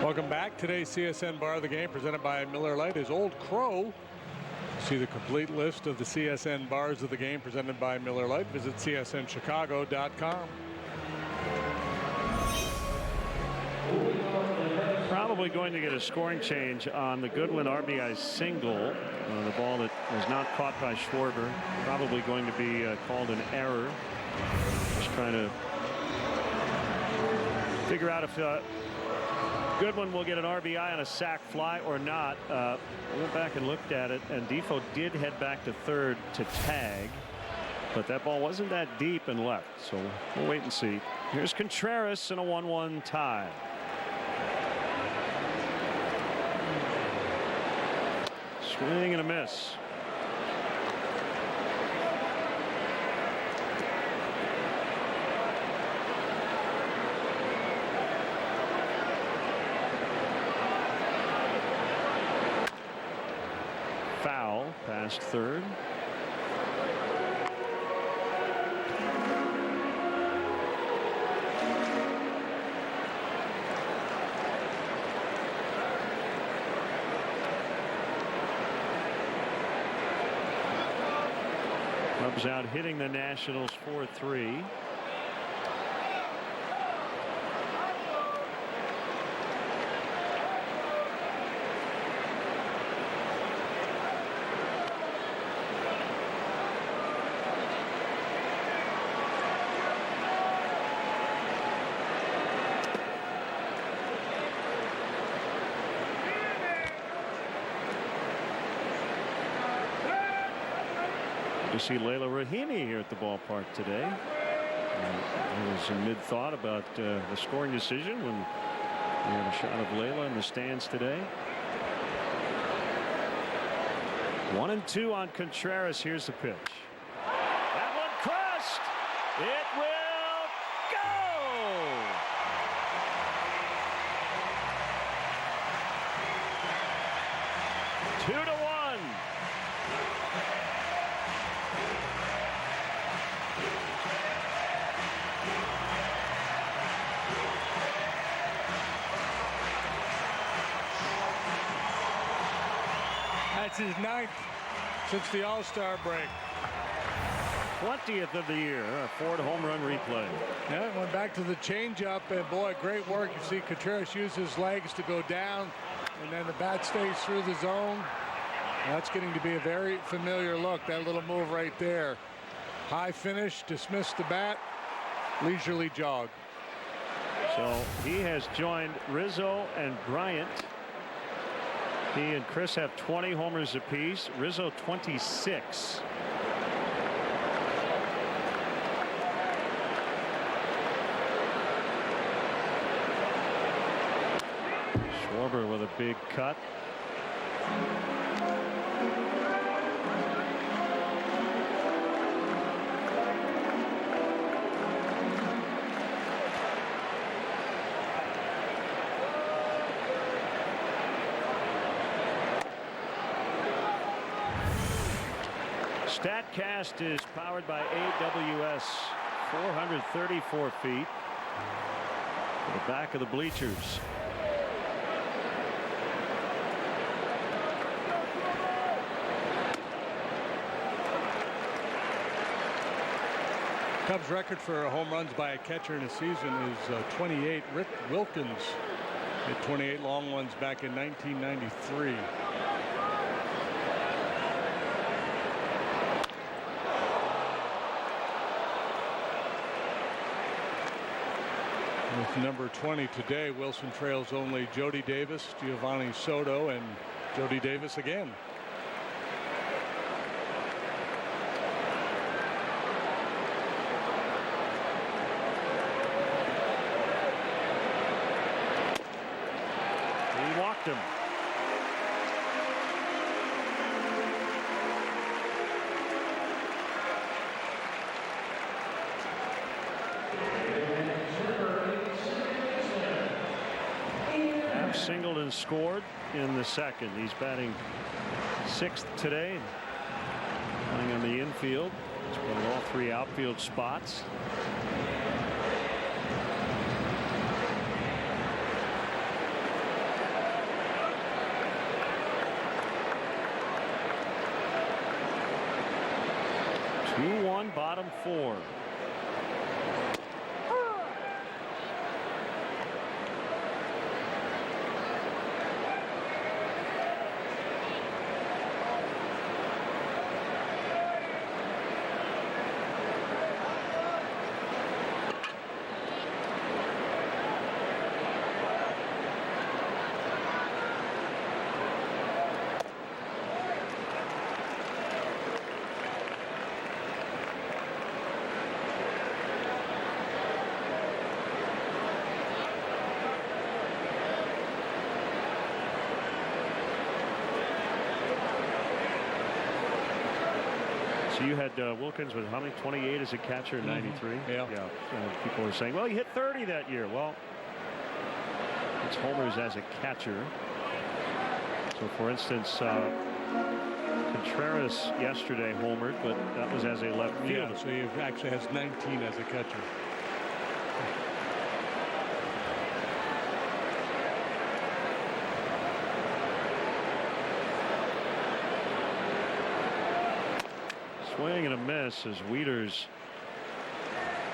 Welcome back. Today's CSN Bar of the Game presented by Miller Lite is Old Crow. See the complete list of the CSN Bars of the Game presented by Miller Lite. Visit csnchicago.com. Probably going to get a scoring change on the Goodwin RBI single. The ball that was not caught by Schwarber. Probably going to be called an error. Just trying to figure out if Goodwin will get an RBI on a sac fly or not. I went back and looked at it, and Defoe did head back to third to tag, but that ball wasn't that deep and left, so we'll wait and see. Here's Contreras in a 1-1 tie. Swing and a miss. Foul past third. Cubs out hitting the Nationals 4-3. You see Leila Rahimi here at the ballpark today. He was in mid-thought about the scoring decision when we had a shot of Leila in the stands today. 1-2 on Contreras. Here's the pitch. That one crushed. It will go. 2-1. That's his 9th since the All-Star break. 20th of the year, a Ford home run replay. Yeah, went back to the changeup, and boy, great work. You see Contreras use his legs to go down, and then the bat stays through the zone. That's getting to be a very familiar look, that little move right there. High finish, dismissed the bat, leisurely jog. So he has joined Rizzo and Bryant. He and Chris have 20 homers apiece. Rizzo 26. Schwarber with a big cut. StatCast is powered by AWS. 434 feet to the back of the bleachers. Cubs record for home runs by a catcher in a season is 28. Rick Wilkins hit 28 long ones back in 1993. With number 20 today, Wilson trails only Jody Davis, Giovanni Soto, and Jody Davis again. He walked him. Singled and scored in the second. He's batting 6th today, playing on the infield. He's playing all 3 outfield spots. 2-1 bottom 4. You had Wilkins with how many? 28 as a catcher in '93. Yeah. People were saying, well, he hit 30 that year. Well, it's homers as a catcher. So, for instance, Contreras yesterday homered, but that was as a left fielder. Yeah, so he actually has 19 as a catcher. Swing and a miss as Wieters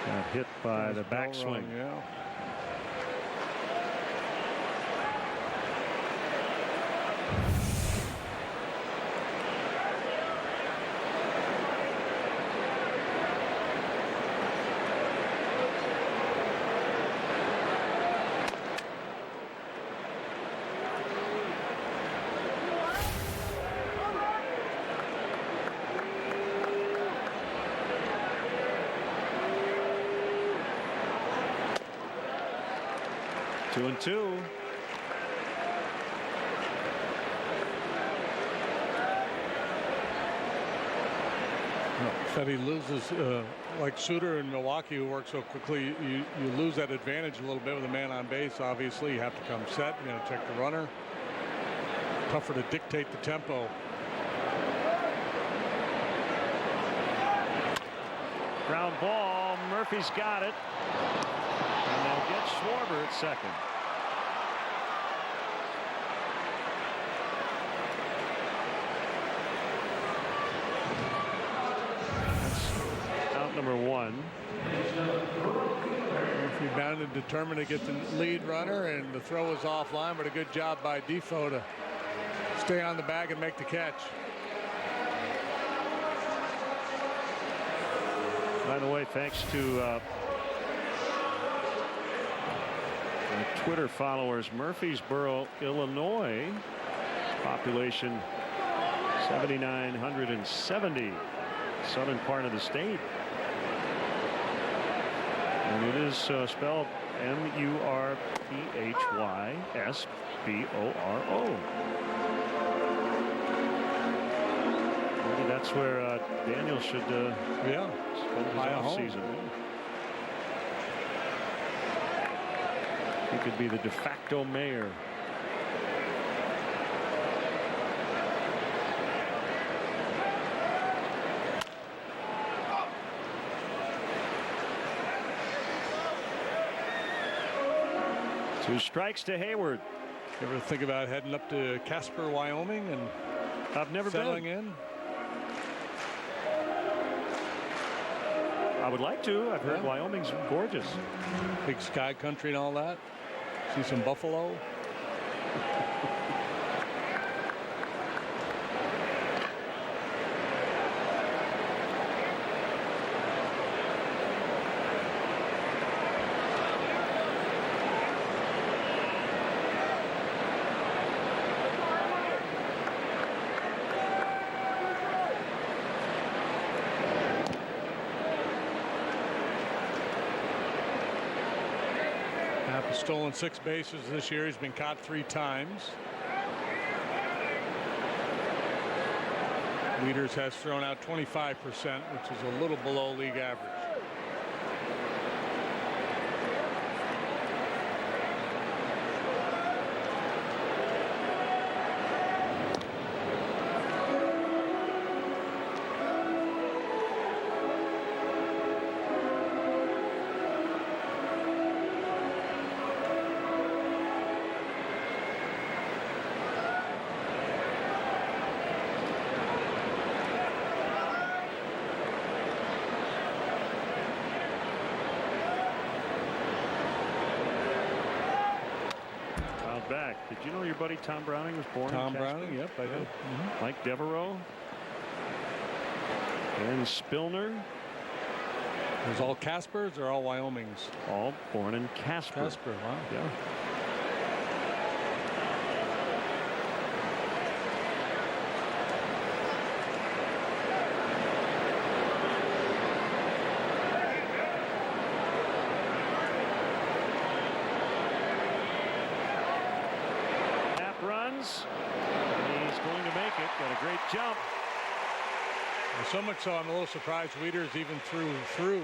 got hit by the backswing. Yeah. Two and two. Said he loses like Suter in Milwaukee, who works so quickly. You lose that advantage a little bit with a man on base. Obviously, you have to come set. You know, check the runner. Tougher to dictate the tempo. Ground ball. Murphy's got it. And they'll get Schwarber at second. That's out number one. Murphy bound and determined to get the lead runner, and the throw was offline, but a good job by Defoe to stay on the bag and make the catch. By the way, thanks to Twitter followers, Murfreesboro, Illinois, population 7,970, southern part of the state, and it is spelled Murphysboro. Maybe that's where Daniel should spend his off season. He could be the de facto mayor. Two strikes to Hayward. You ever think about heading up to Casper, Wyoming, and I've never settling been. in? I would like to. I've heard Wyoming's gorgeous. Big sky country and all that. See some buffalo. Stolen 6 bases this year. He's been caught 3 times. Wieters has thrown out 25%, which is a little below league average. back. Did you know your buddy Tom Browning was born Tom in Casper? Browning, yep, I did. Mike Devereaux. And Spillner. It was all Caspers or all Wyomings? All born in Casper. Casper, wow. Yeah. Runs. He's going to make it. Got a great jump. Well, so much so I'm a little surprised Wieters even threw.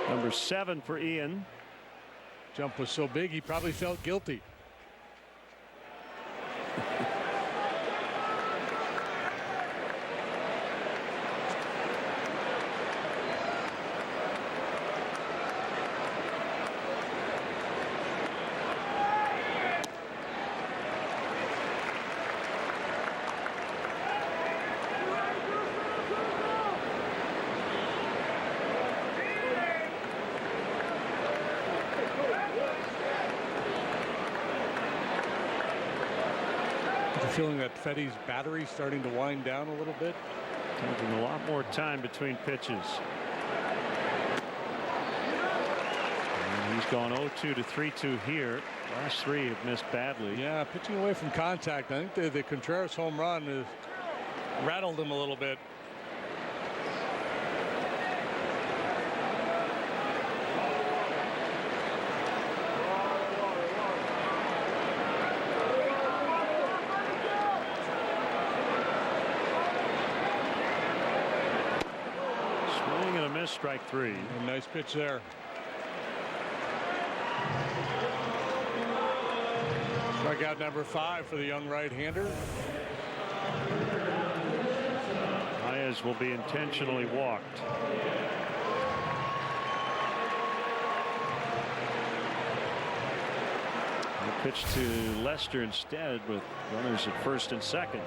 Number 7 for Ian. Jump was so big he probably felt guilty. Feeling that Fetty's battery starting to wind down a little bit. Taking a lot more time between pitches. And he's gone 0-2 to 3-2 here. Last 3 have missed badly. Yeah, pitching away from contact. I think the Contreras home run has rattled him a little bit. Strike 3. A nice pitch there. Strikeout number 5 for the young right-hander. Baez will be intentionally walked. He pitched to Lester instead with runners at first and second.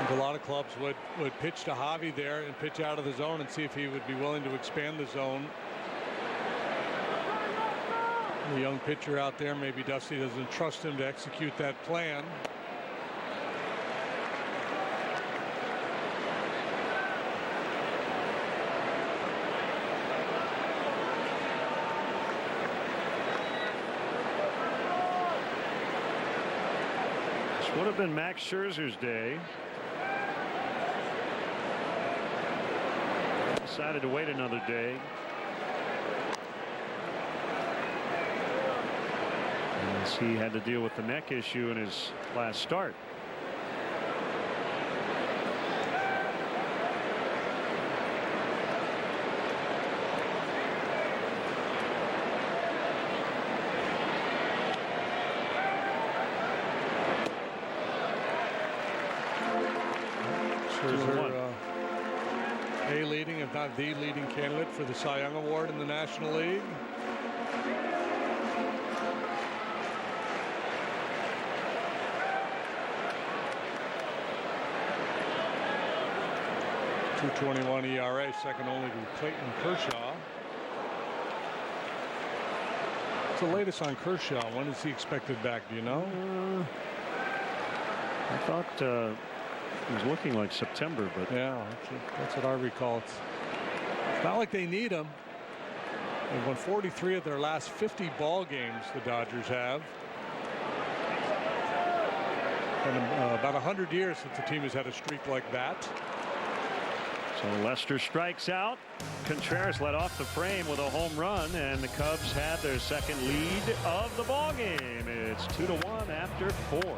A lot of clubs would pitch to Javi there and pitch out of the zone and see if he would be willing to expand the zone. The young pitcher out there, maybe Dusty doesn't trust him to execute that plan. This would have been Max Scherzer's day. Decided to wait another day. As he had to deal with the neck issue in his last start. Leading, if not the leading candidate for the Cy Young Award in the National League. .221 ERA, second only to Clayton Kershaw. What's the latest on Kershaw? When is he expected back? Do you know? I thought it was looking like September, but yeah, that's what I recall. It's not like they need him. They've won 43 of their last 50 ball games. The Dodgers have. And about 100 years since the team has had a streak like that. So Lester strikes out. Contreras led off the frame with a home run, and the Cubs have their second lead of the ball game. It's 2-1 after 4.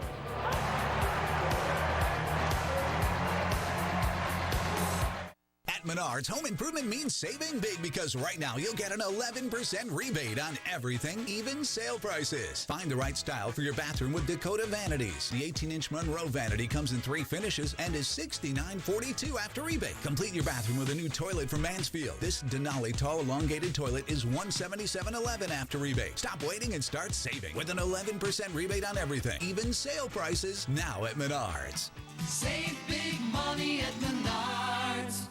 Menards, home improvement means saving big because right now you'll get an 11% rebate on everything, even sale prices. Find the right style for your bathroom with Dakota Vanities. The 18-inch Monroe vanity comes in 3 finishes and is $69.42 after rebate. Complete your bathroom with a new toilet from Mansfield. This Denali tall elongated toilet is $177.11 after rebate. Stop waiting and start saving with an 11% rebate on everything, even sale prices now at Menards. Save big money at Menards.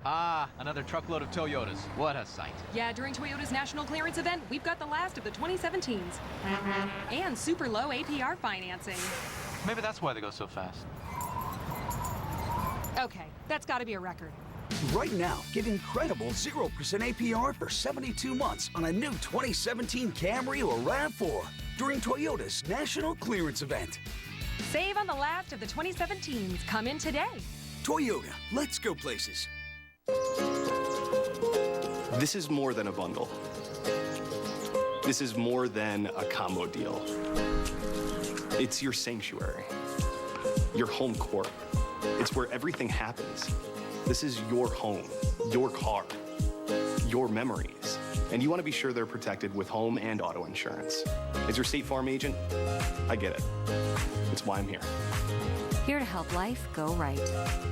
Ah, another truckload of Toyotas. What a sight. Yeah, during Toyota's national clearance event, we've got the last of the 2017s. And super low APR financing. Maybe that's why they go so fast. Okay, that's got to be a record. Right now, get incredible 0% APR for 72 months on a new 2017 Camry or RAV4 during Toyota's national clearance event. Save on the last of the 2017s. Come in today. Toyota, let's go places. This is more than a bundle. This is more than a combo deal. It's your sanctuary, your home court. It's where everything happens. This is your home, your car, your memories. And you want to be sure they're protected with home and auto insurance. As your State Farm agent, I get it. It's why I'm here. Here to help life go right.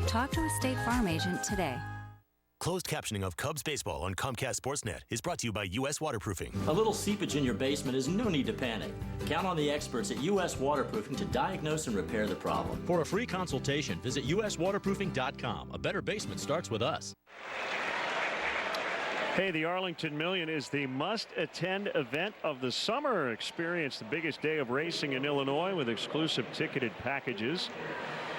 Talk to a State Farm agent today. Closed captioning of Cubs baseball on Comcast Sportsnet is brought to you by U.S. Waterproofing. A little seepage in your basement is no need to panic. Count on the experts at U.S. Waterproofing to diagnose and repair the problem. For a free consultation, visit uswaterproofing.com. A better basement starts with us. Hey, the Arlington Million is the must-attend event of the summer. Experience the biggest day of racing in Illinois with exclusive ticketed packages.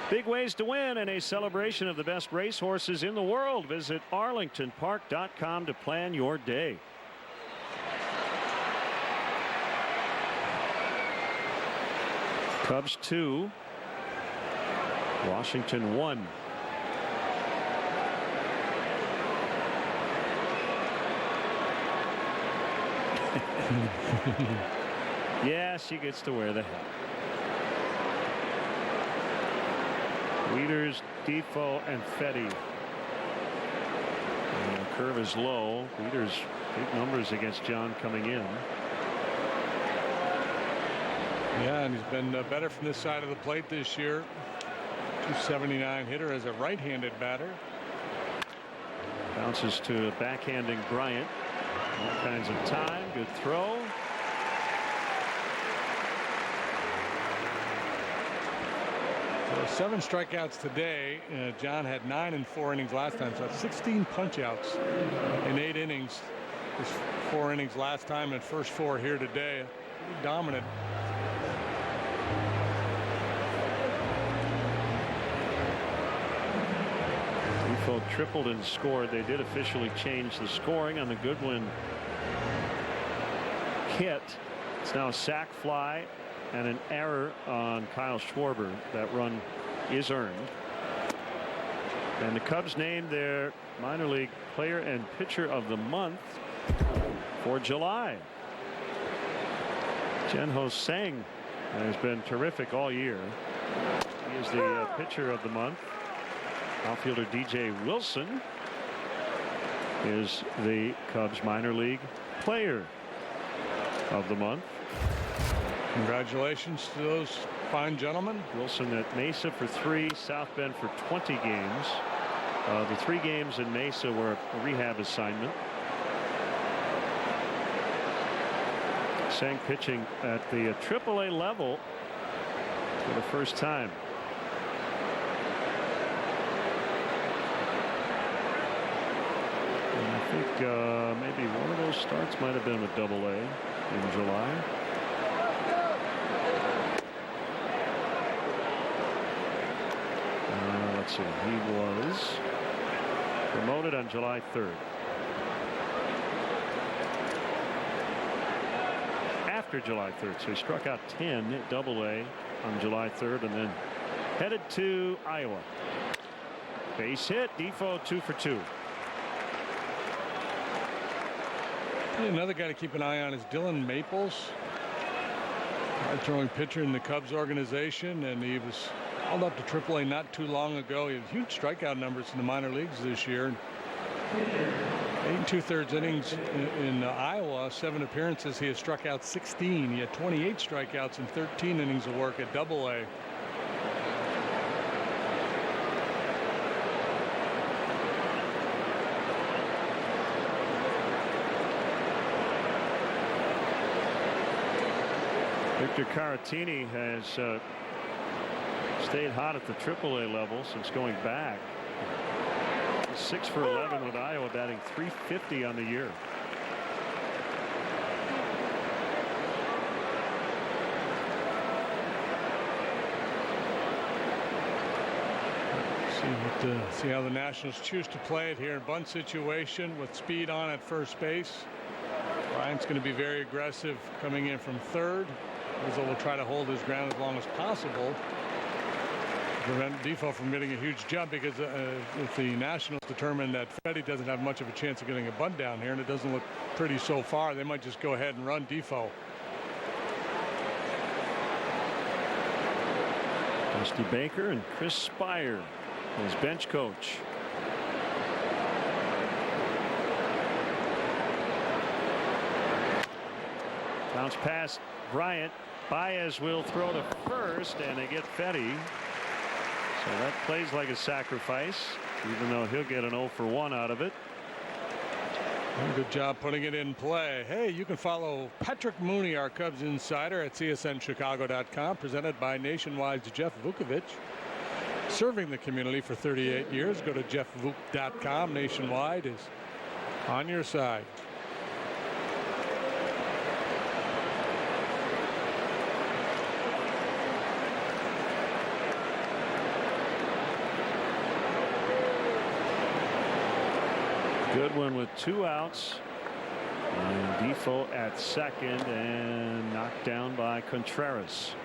Big ways to win and a celebration of the best racehorses in the world. Visit arlingtonpark.com to plan your day. Cubs 2, Washington 1. Yeah, she gets to wear the hat. Wieters, Defoe, and Fetty. And the curve is low. Wieters, big numbers against John coming in. Yeah, and he's been better from this side of the plate this year. 279 hitter as a right-handed batter. Bounces to a backhanding Bryant. All kinds of time. Good throw. So 7 strikeouts today. John had 9 in 4 innings last time. So that's 16 punch-outs in 8 innings. His 4 innings last time and first 4 here today. Pretty dominant. Defoe tripled and scored. They did officially change the scoring on the Goodwin hit. It's now a sac fly and an error on Kyle Schwarber. That run is earned. And the Cubs named their minor league player and pitcher of the month for July. Jen-Ho Sang has been terrific all year. He is the pitcher of the month. Outfielder DJ Wilson is the Cubs minor league player of the month. Congratulations to those fine gentlemen. Wilson at Mesa for 3, South Bend for 20 games. The 3 games in Mesa were a rehab assignment. Sang pitching at the AAA level for the first time. And I think maybe one of those starts might have been with AA in July. Let's see, he was promoted on July 3rd. After July 3rd, so he struck out 10 at AA on July 3rd and then headed to Iowa. Base hit. Defoe 2 for 2. Another guy to keep an eye on is Dylan Maples, throwing pitcher in the Cubs organization, and he was called up to AAA not too long ago. He had huge strikeout numbers in the minor leagues this year. 8 2/3 innings in Iowa, 7 appearances. He has struck out 16. He had 28 strikeouts in 13 innings of work at Double-A. Victor Caratini has stayed hot at the AAA level since going back. He's 6 for 11 with Iowa, batting .350 on the year. See how the Nationals choose to play it here in bunt situation with speed on at first base. Bryant's going to be very aggressive coming in from third. Rizzo will try to hold his ground as long as possible to prevent Defoe from getting a huge jump, because if the Nationals determine that Fetty doesn't have much of a chance of getting a bunt down here and it doesn't look pretty so far, they might just go ahead and run Defoe. Dusty Baker and Chris Spire, his bench coach. Bounce past Bryant. Baez will throw to first, and they get Fetty. So that plays like a sacrifice, even though he'll get an 0 for 1 out of it. Good job putting it in play. Hey, you can follow Patrick Mooney, our Cubs insider, at CSNChicago.com, presented by Nationwide's Jeff Vukovich. Serving the community for 38 years. Go to jeffvuk.com. Nationwide is on your side. Goodwin with 2 outs, and Defoe at second, and knocked down by Contreras.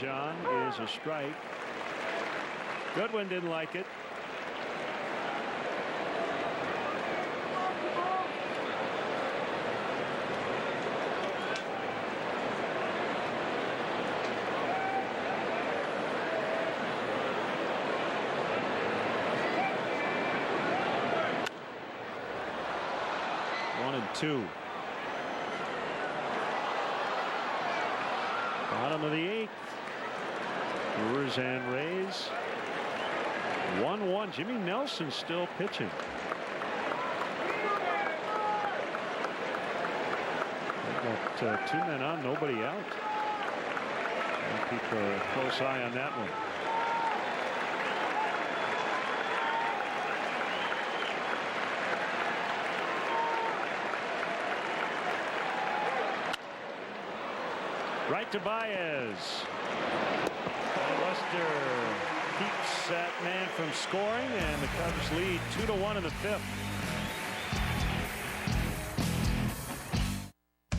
John is a strike. Goodwin didn't like it. One and two. Bottom of the 8th. Brewers and Rays 1-1. Jimmy Nelson still pitching. They've got 2 men on, nobody out. I'll keep a close eye on that one. Right to Baez. Lester keeps that man from scoring, and the Cubs lead 2-1 in the 5th.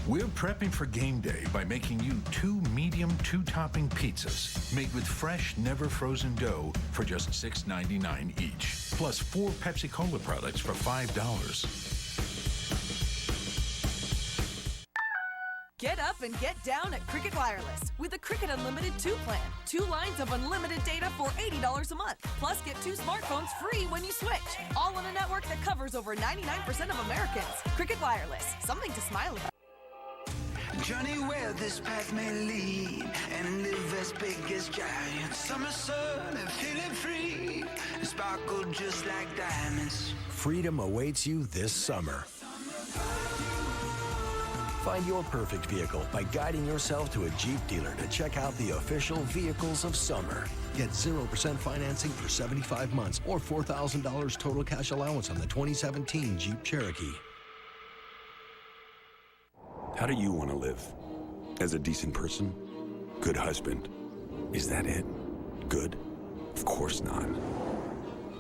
We're prepping for game day by making you 2 medium 2-topping pizzas made with fresh, never frozen dough for just $6.99 each, plus 4 Pepsi Cola products for $5. Get up and get down at Cricket Wireless with the Cricket Unlimited 2 plan. 2 lines of unlimited data for $80 a month. Plus, get 2 smartphones free when you switch. All on a network that covers over 99% of Americans. Cricket Wireless. Something to smile about. Journey where this path may lead, and live as big as giants. Summer sun and feeling free, sparkle just like diamonds. Freedom awaits you this summer. Find your perfect vehicle by guiding yourself to a Jeep dealer to check out the official vehicles of summer. Get 0% financing for 75 months or $4,000 total cash allowance on the 2017 Jeep Cherokee. How do you want to live? As a decent person? Good husband? Is that it? Good? Of course not.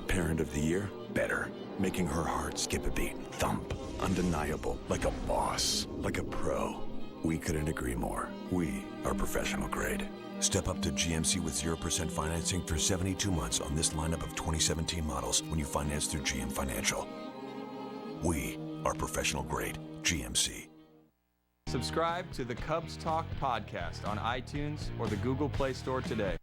Parent of the Year? Better. Making her heart skip a beat. Thump. Undeniable. Like a boss. Like a pro. We couldn't agree more. We are professional grade. Step up to GMC with 0% financing for 72 months on this lineup of 2017 models when you finance through GM Financial. We are professional grade. GMC. Subscribe to the Cubs Talk podcast on iTunes or the Google Play Store today.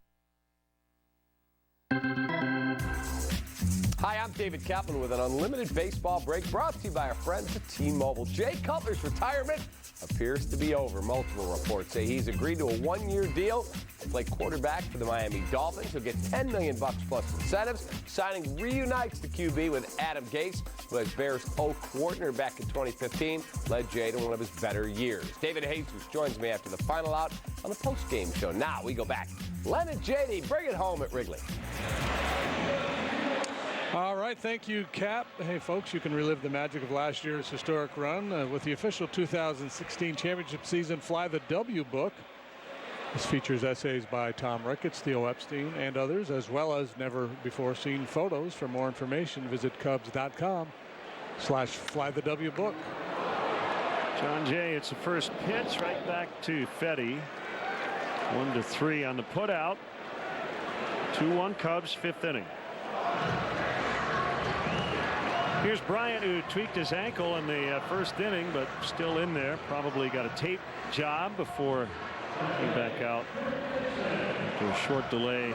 Hi, I'm David Kaplan with an unlimited baseball break brought to you by our friends at T-Mobile. Jay Cutler's retirement appears to be over. Multiple reports say he's agreed to a one-year deal to play quarterback for the Miami Dolphins. He'll get $10 million plus incentives. Signing reunites the QB with Adam Gase, who as Bears coordinator back in 2015, led Jay to one of his better years. David Jesus joins me after the final out on the post-game show. Now we go back. Len and JD, bring it home at Wrigley. All right, thank you, Cap. Hey, folks, you can relive the magic of last year's historic run with the official 2016 championship season Fly the W book. This features essays by Tom Ricketts, Theo Epstein, and others, as well as never-before-seen photos. For more information, visit Cubs.com/flythewbook. John Jay, it's the first pitch right back to Fetty. 1-3 on the putout. 2-1 Cubs, fifth inning. Here's Bryant, who tweaked his ankle in the first inning, but still in there. Probably got a tape job before he back out after a short delay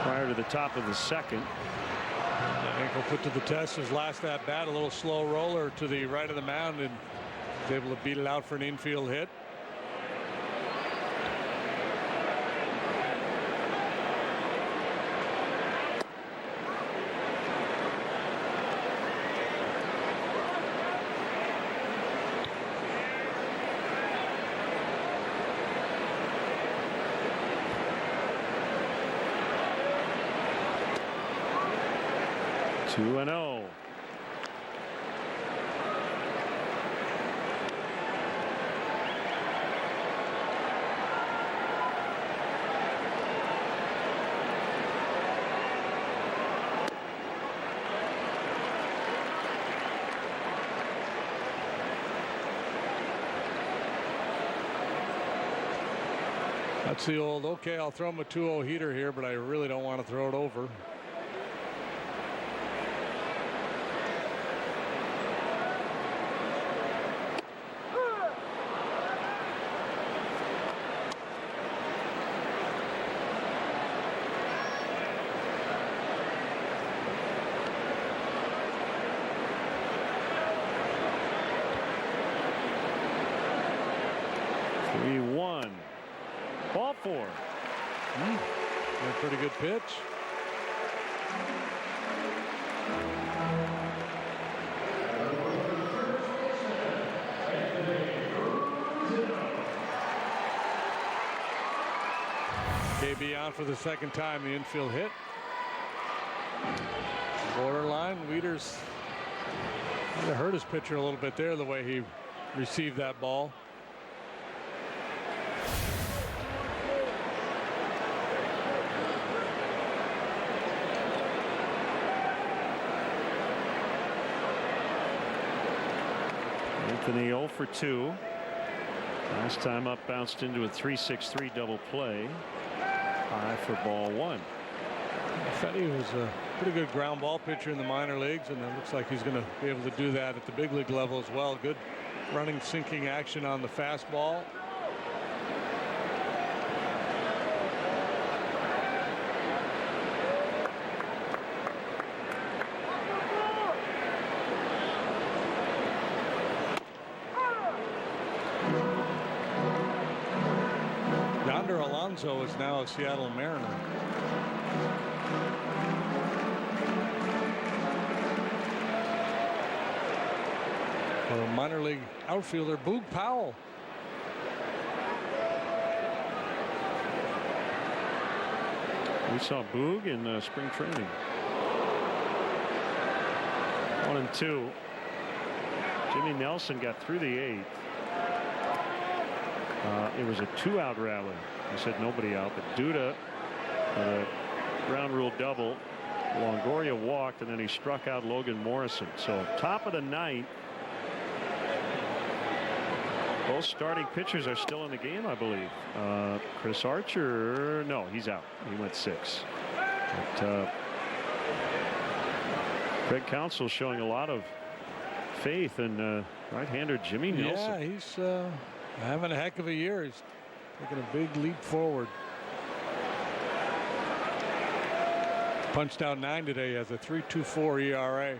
prior to the top of the second. The ankle put to the test his last at bat, a little slow roller to the right of the mound, and was able to beat it out for an infield hit. Two and 0. That's the old, okay, I'll throw him a 2-0 heater here, but I really don't want to throw it over. Ball four. A pretty good pitch. KB on for the second time. The infield hit. Borderline. Wieters kind of hurt his pitcher a little bit there, the way he received that ball. Anthony 0 for 2. Last time up, bounced into a 3-6-3 double play. High for ball one. Fetty was a pretty good ground ball pitcher in the minor leagues, and it looks like he's going to be able to do that at the big league level as well. Good running, sinking action on the fastball. Alonso is now a Seattle Mariner. For a minor league outfielder, Boog Powell. We saw Boog in spring training. 1-2. Jimmy Nelson got through the 8th. It was a 2-out rally. I said nobody out, but Duda, ground rule double, Longoria walked, and then he struck out Logan Morrison. So top of the ninth. Both starting pitchers are still in the game, I believe. Chris Archer, no, he's out. He went 6. But, Craig Counsell showing a lot of faith in right-hander Jimmy Nelson. Yeah, he's having a heck of a year. He's taking a big leap forward. Punched out 9 today. He has a 3.24 ERA.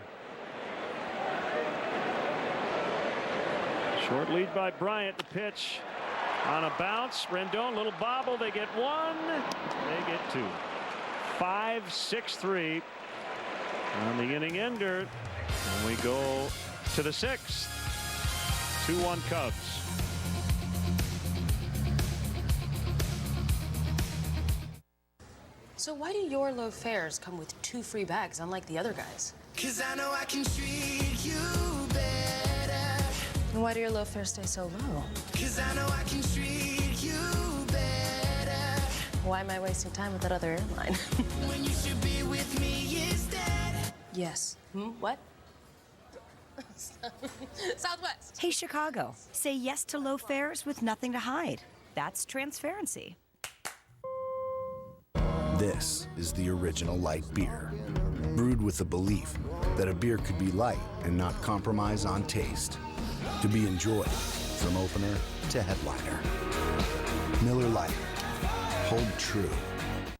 Short lead by Bryant. The pitch on a bounce. Rendon, little bobble. They get 1. They get 2. 5-6-3 on the inning ender. And we go to the 6th. 2-1 Cubs. So why do your low fares come with 2 free bags, unlike the other guys? 'Cause I know I can treat you better. And why do your low fares stay so low? 'Cause I know I can treat you better. Why am I wasting time with that other airline? When you should be with me instead. Yes. What? Southwest. Hey, Chicago. Say yes to low fares with nothing to hide. That's transparency. This is the original light beer, brewed with the belief that a beer could be light and not compromise on taste, to be enjoyed from opener to headliner. Miller Lite. Hold true.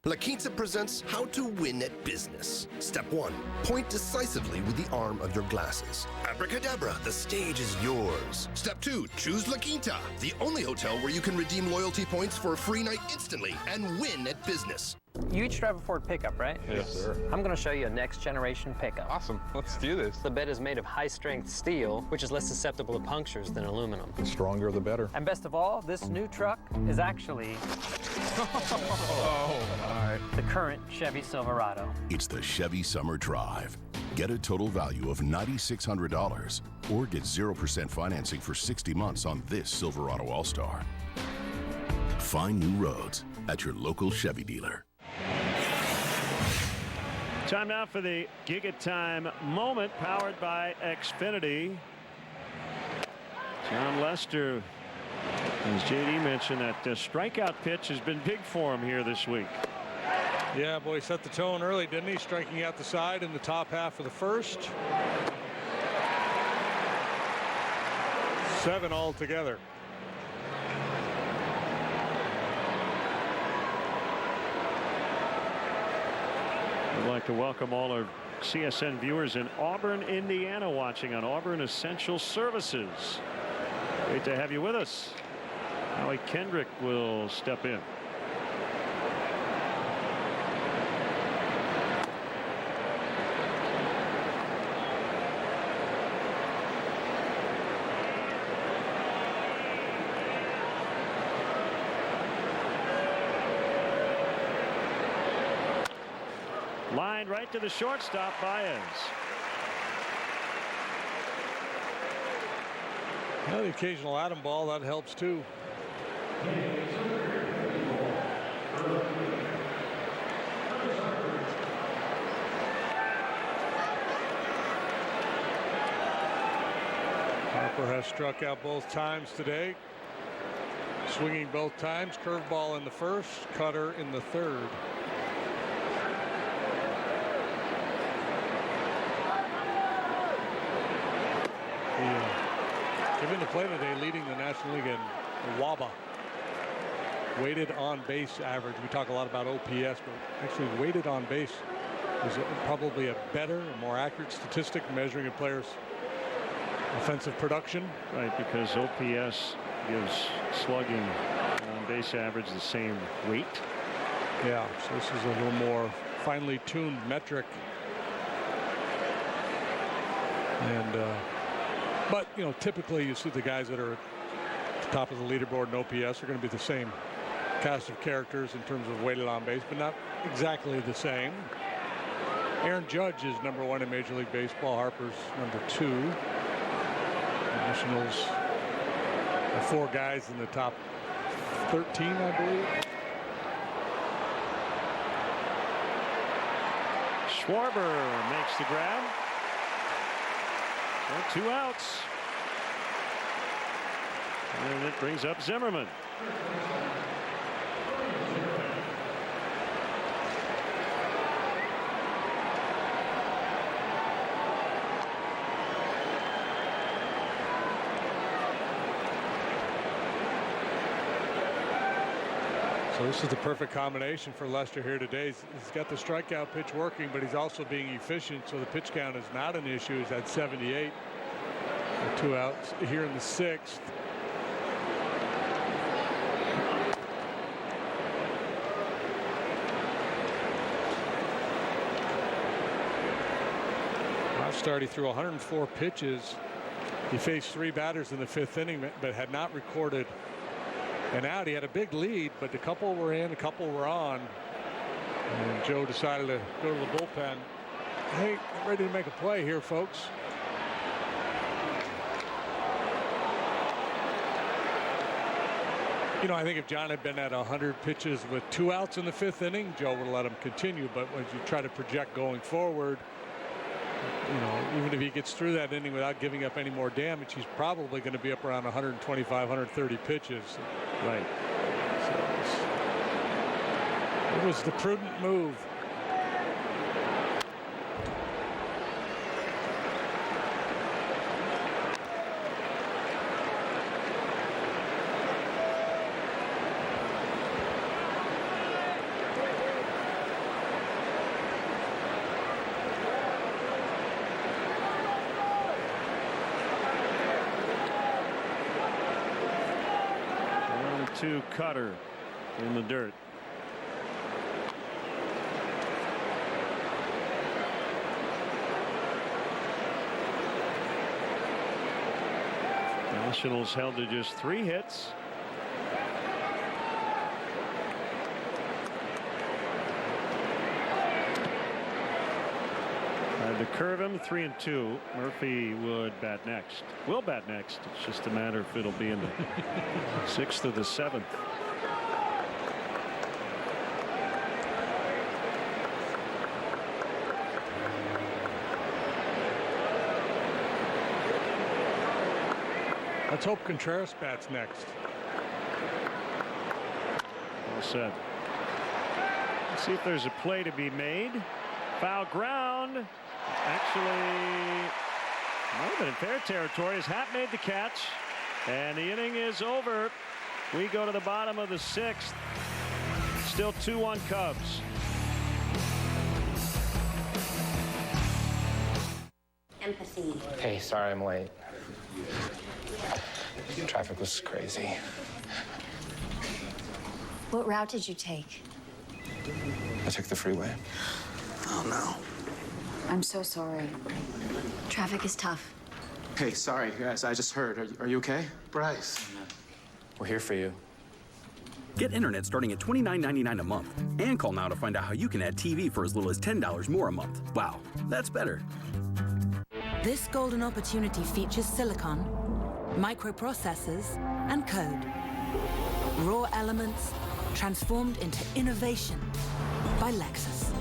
La Quinta presents How to Win at Business. Step 1. Point decisively with the arm of your glasses. Abracadabra, the stage is yours. Step 2. Choose La Quinta, the only hotel where you can redeem loyalty points for a free night instantly and win at business. You each drive a Ford pickup, right? Yes, sir. I'm going to show you a next generation pickup. Awesome. Let's do this. The bed is made of high strength steel, which is less susceptible to punctures than aluminum. The stronger, the better. And best of all, this new truck is actually the current Chevy Silverado. It's the Chevy Summer Drive. Get a total value of $9,600 or get 0% financing for 60 months on this Silverado All-Star. Find new roads at your local Chevy dealer. Time now for the Giga Time moment, powered by Xfinity. John Lester, as JD mentioned, that strikeout pitch has been big for him here this week. Yeah, boy, he set the tone early, didn't he? Striking out the side in the top half of the first. 7 altogether. I'd like to welcome all our CSN viewers in Auburn, Indiana, watching on Auburn Essential Services. Great to have you with us. Howie Kendrick will step in. Lined right to the shortstop, Baez. Well, the occasional atom ball, that helps too. Harper has struck out both times today. Swinging both times. Curveball in the first, cutter in the third. Given the play today, leading the National League in WABA. Weighted on base average. We talk a lot about OPS, but actually weighted on base is probably a better, a more accurate statistic measuring a player's offensive production. Right, because OPS gives slugging on base average the same weight. Yeah, so this is a little more finely tuned metric. And but you know, typically you see the guys that are at the top of the leaderboard in OPS are going to be the same cast of characters in terms of weighted on base, but not exactly the same. Aaron Judge is #1 in Major League Baseball. Harper's #2. The Nationals have 4 guys in the top 13, I believe. Schwarber makes the grab. And 2 outs. And it brings up Zimmerman. So this is the perfect combination for Lester here today. He's got the strikeout pitch working, but he's also being efficient, so the pitch count is not an issue. He's at 78. 2 outs here in the 6th. Last start, he threw 104 pitches. He faced 3 batters in the 5th inning, but had not recorded an out. He had a big lead, but a couple were in, a couple were on. And Joe decided to go to the bullpen. Hey, get ready to make a play here, folks. You know, I think if John had been at 100 pitches with 2 outs in the 5th inning, Joe would have let him continue. But when you try to project going forward, you know, even if he gets through that inning without giving up any more damage, he's probably going to be up around 125, 130 pitches. Right. So it was the prudent move. Cutter in the dirt. Nationals held to just 3 hits. Tried to curve him. 3-2. Murphy would bat next. Will bat next. It's just a matter if it'll be in the 6th or the 7th. Let's hope Contreras bats next. All set. Let's see if there's a play to be made. Foul ground. Actually, might have been in fair territory as Happ made the catch. And the inning is over. We go to the bottom of the 6th. Still 2-1 Cubs. Empathy. Hey, sorry I'm late. Traffic was crazy. What route did you take? I took the freeway. Oh, no. I'm so sorry. Traffic is tough. Hey, sorry, guys. I just heard. Are you okay? Bryce. We're here for you. Get internet starting at $29.99 a month. And call now to find out how you can add TV for as little as $10 more a month. Wow, that's better. This golden opportunity features silicon, microprocessors, and code. Raw elements transformed into innovation by Lexus.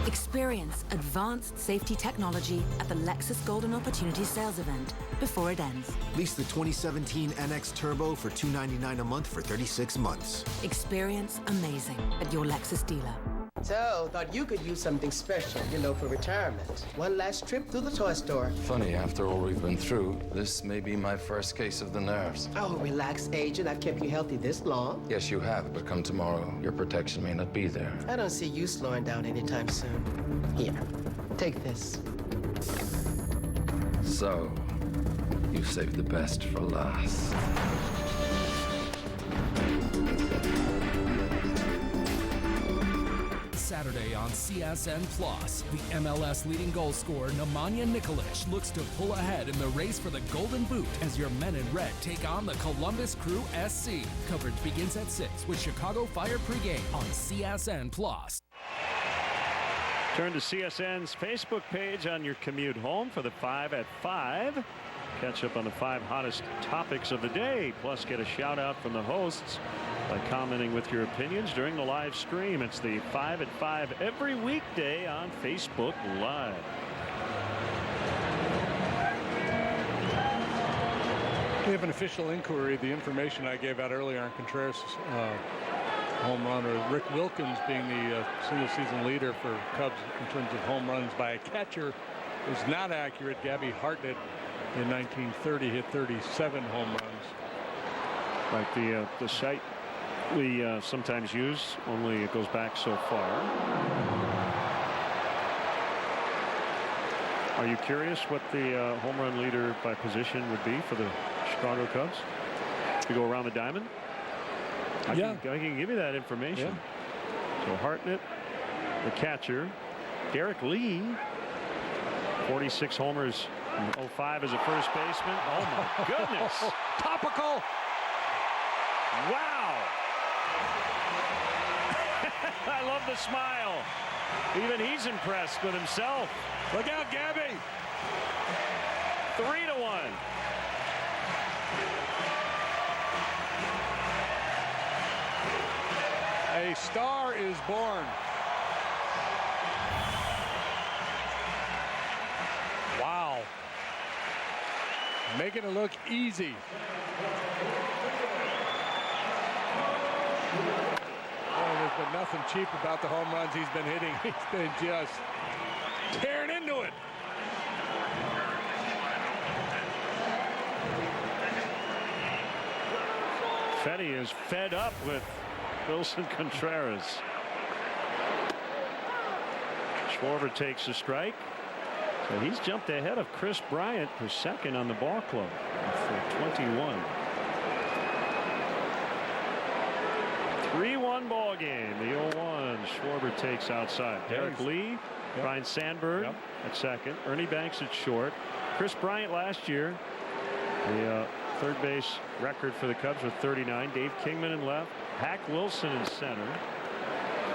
Experience advanced safety technology at the Lexus Golden Opportunity sales event before it ends. Lease the 2017 NX Turbo for $299 a month for 36 months. Experience amazing at your Lexus dealer. So, thought you could use something special, you know, for retirement. One last trip through the toy store. Funny, after all we've been through, this may be my first case of the nerves. Oh, relax, Agent. I've kept you healthy this long. Yes, you have, but come tomorrow, your protection may not be there. I don't see you slowing down anytime soon. Here, take this. So, you saved the best for last. Saturday on CSN Plus, the MLS leading goal scorer Nemanja Nikolic looks to pull ahead in the race for the Golden Boot as your men in red take on the Columbus Crew SC. Coverage begins at 6 with Chicago Fire pregame on CSN Plus. Turn to CSN's Facebook page on your commute home for the 5 at 5. Catch up on the 5 hottest topics of the day, plus get a shout out from the hosts by commenting with your opinions during the live stream. It's the 5 at 5 every weekday on Facebook Live. We have an official inquiry. The information I gave out earlier on Contreras' home runner, Rick Wilkins being the single season leader for Cubs in terms of home runs by a catcher, is not accurate. Gabby Hartnett in 1930 hit 37 home runs. Like the site we sometimes use, only it goes back so far. Are you curious what the home run leader by position would be for the Chicago Cubs to go around the diamond? I can give you that information. Yeah. So Hartnett, the catcher. Derek Lee, 46 homers in 05 as a first baseman. Oh my goodness. Topical. Wow. I love the smile. Even he's impressed with himself. Look out, Gabby. 3-1. A star is born. Wow. Making it look easy. There's been nothing cheap about the home runs he's been hitting. He's been just tearing into it. Fetty is fed up with Wilson Contreras. Schwarber takes a strike. So he's jumped ahead of Chris Bryant for second on the ball club for 21. 3-1 ball game. The 0-1. Schwarber takes outside. Derek Lee, Brian Sandberg at second. Ernie Banks at short. Chris Bryant last year, the third base record for the Cubs with 39. Dave Kingman in left. Hack Wilson in center.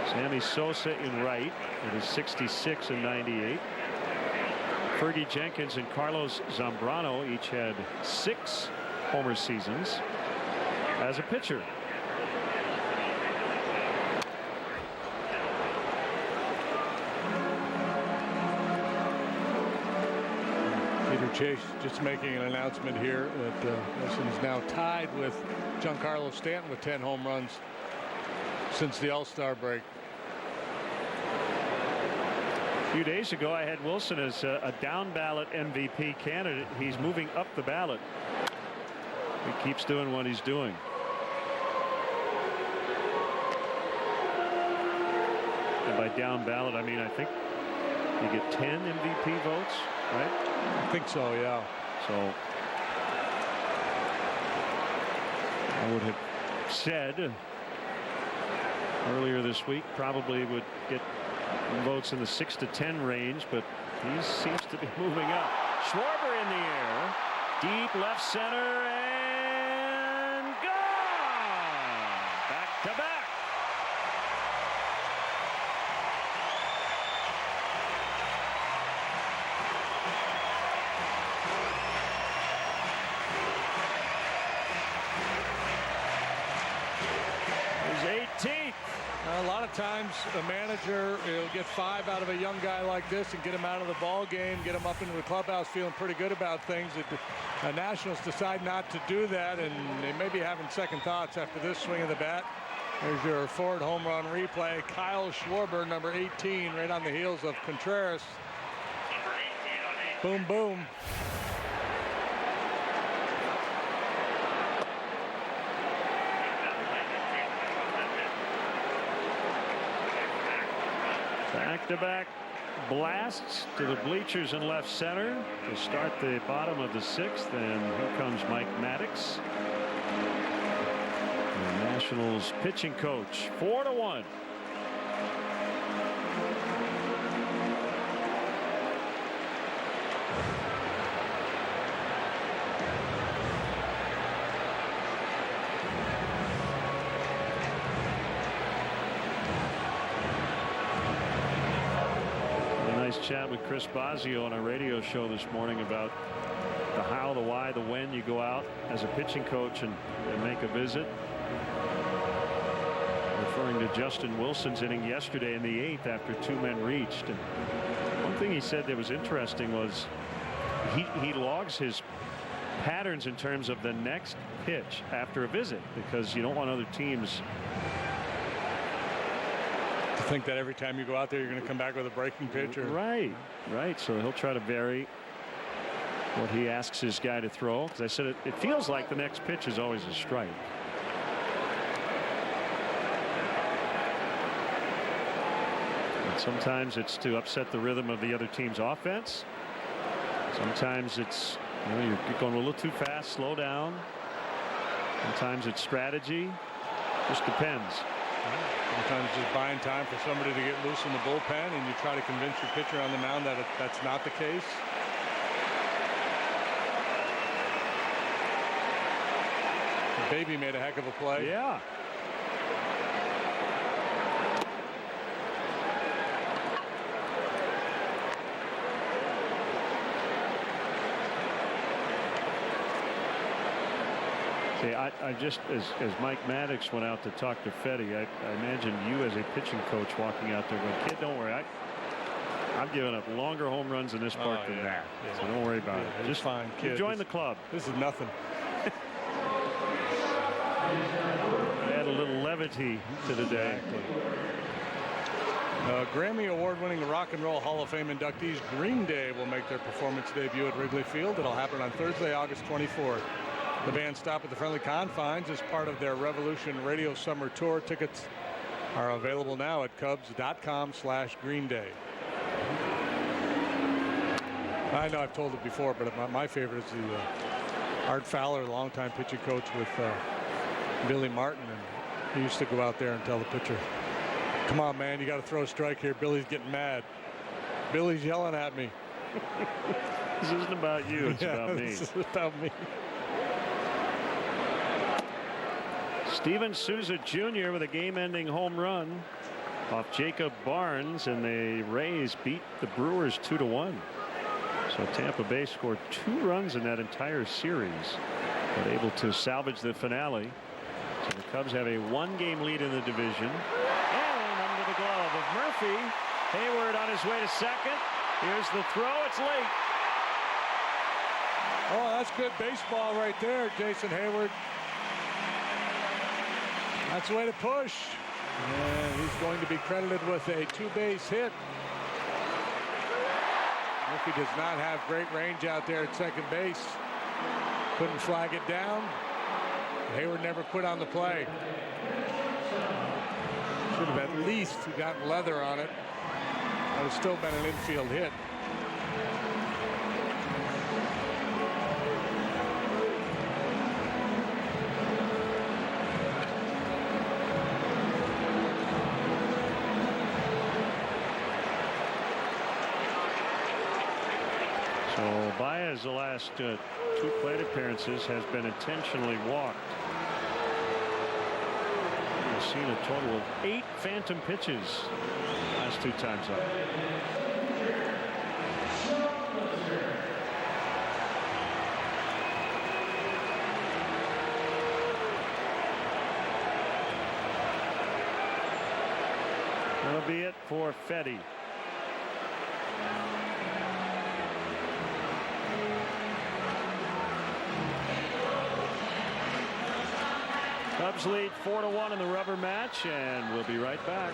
Sammy Sosa in right with his 66 and 98. Fergie Jenkins and Carlos Zambrano each had 6 homer seasons as a pitcher. Peter Chase just making an announcement here that Wilson is now tied with Giancarlo Stanton with 10 home runs since the All-Star break. A few days ago, I had Wilson as a down ballot MVP candidate. He's moving up the ballot. He keeps doing what he's doing. And by down ballot, I mean, I think you get 10 MVP votes, right? I think so, yeah. So I would have said earlier this week probably would get votes in the 6 to 10 range, but he seems to be moving up. Schwarber in the air, deep left center, and gone. Back to back. His 18th. A lot of times a manager will get 5 out of a young guy like this and get him out of the ball game, get him up into the clubhouse feeling pretty good about things. The Nationals decide not to do that, and they may be having second thoughts after this swing of the bat. There's your Ford home run replay. Kyle Schwarber, number 18, right on the heels of Contreras. Boom, boom. Back-to-back blasts to the bleachers in left center to start the bottom of the 6th, and here comes Mike Maddox, the Nationals pitching coach. 4-1. Chat with Chris Bosio on our radio show this morning about the how, the why, the when you go out as a pitching coach and make a visit. referring to Justin Wilson's inning yesterday in the 8th after 2 men reached. And one thing he said that was interesting was he logs his patterns in terms of the next pitch after a visit, because you don't want other teams to think that every time you go out there you're going to come back with a breaking pitch. Or... Right. So he'll try to vary what he asks his guy to throw, because I said it feels like the next pitch is always a strike. And sometimes it's to upset the rhythm of the other team's offense. Sometimes it's, you're going a little too fast, slow down. Sometimes it's strategy. Just depends. Sometimes just buying time for somebody to get loose in the bullpen, and you try to convince your pitcher on the mound that that's not the case. The baby made a heck of a play. Yeah. See, I just, as Mike Maddox went out to talk to Fetty, I imagine you as a pitching coach walking out there going, kid, don't worry. I've given up longer home runs in this park than that. Yeah. So don't worry about it. Just fine, kid. You join the club. This is nothing. Add a little levity to the day. Grammy Award-winning Rock and Roll Hall of Fame inductees Green Day will make their performance debut at Wrigley Field. It'll happen on Thursday, August 24th. The band stop at the friendly confines as part of their Revolution Radio Summer Tour. Tickets are available now at Cubs.com/Green Day. I know I've told it before, but my favorite is the Art Fowler, the longtime pitching coach with Billy Martin. And he used to go out there and tell the pitcher, come on, man, you got to throw a strike here. Billy's getting mad. Billy's yelling at me. This isn't about you. It's about me. This is about me. Steven Souza Jr. with a game-ending home run off Jacob Barnes, and the Rays beat the Brewers 2-1. So Tampa Bay scored 2 runs in that entire series, but able to salvage the finale. So the Cubs have a 1-game lead in the division. And under the glove of Murphy, Hayward on his way to second. Here's the throw. It's late. Oh, that's good baseball right there, Jason Hayward. That's the way to push. And he's going to be credited with a 2-base hit. Murphy does not have great range out there at second base. Couldn't flag it down. Hayward never quit on the play. Should have at least gotten leather on it. That would have still been an infield hit. So Baez, the last 2 plate appearances, has been intentionally walked. We've seen a total of 8 phantom pitches last 2 times up. That'll be it for Fetty. Cubs lead 4-1 in the rubber match, and we'll be right back.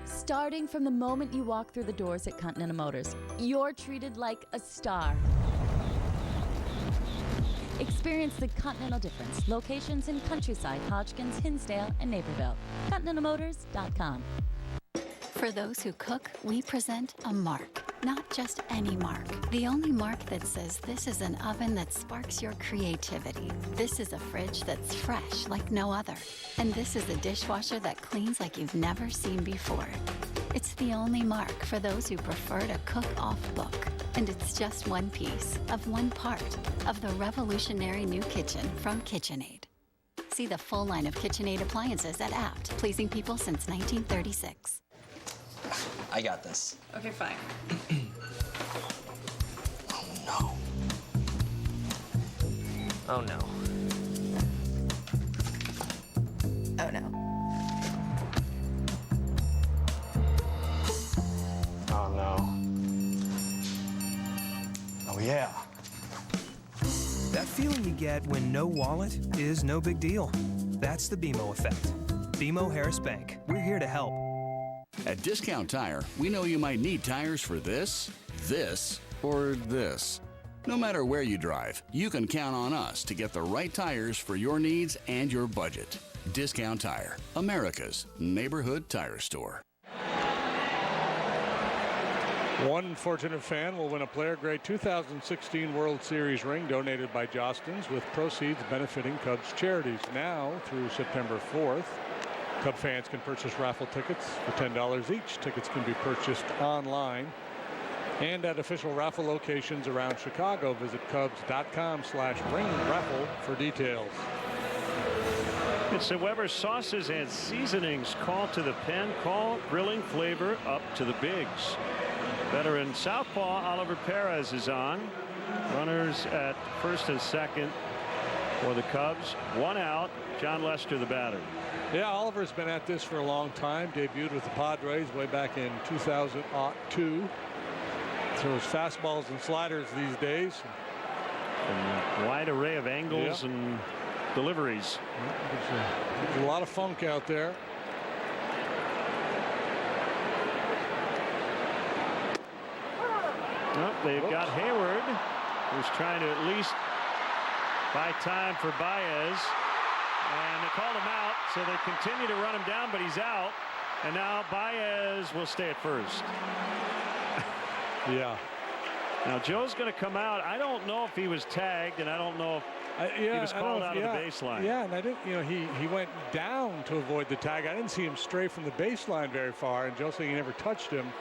Starting from the moment you walk through the doors at Continental Motors, you're treated like a star. Experience the Continental difference. Locations in Countryside, Hodgkins, Hinsdale, and Naperville. ContinentalMotors.com. For those who cook, we present a mark. Not just any mark. The only mark that says this is an oven that sparks your creativity. This is a fridge that's fresh like no other. And this is a dishwasher that cleans like you've never seen before. It's the only mark for those who prefer to cook off book. And it's just one piece of one part of the revolutionary new kitchen from KitchenAid. See the full line of KitchenAid appliances at Apt, pleasing people since 1936. I got this. Okay, fine. Oh no. Oh no. Oh no. Oh no. Oh yeah. That feeling you get when no wallet is no big deal. That's the BMO effect. BMO Harris Bank. We're here to help. At Discount Tire, we know you might need tires for this, or this. No matter where you drive, you can count on us to get the right tires for your needs and your budget. Discount Tire, America's neighborhood tire store. One fortunate fan will win a player-grade 2016 World Series ring donated by Jostens, with proceeds benefiting Cubs charities. Now, through September 4th, Cub fans can purchase raffle tickets for $10 each. Tickets can be purchased online and at official raffle locations around Chicago. Visit Cubs.com/ring-raffle for details. It's the Weber sauces and seasonings. Call to the pen. Call grilling flavor up to the bigs. Veteran southpaw Oliver Perez is on. Runners at first and second for the Cubs. One out. John Lester, the batter. Yeah, Oliver's been at this for a long time. Debuted with the Padres way back in 2002. Throws fastballs and sliders these days. A wide array of angles and deliveries. There's a lot of funk out there. Well, they've got Hayward, who's trying to at least buy time for Baez. And they called him out, so they continue to run him down, but he's out. And now Baez will stay at first. Yeah. Now Joe's going to come out. I don't know if he was tagged, and I don't know if he was called out of the baseline. Yeah, and I didn't. You know, he went down to avoid the tag. I didn't see him stray from the baseline very far, and Joe said he never touched him.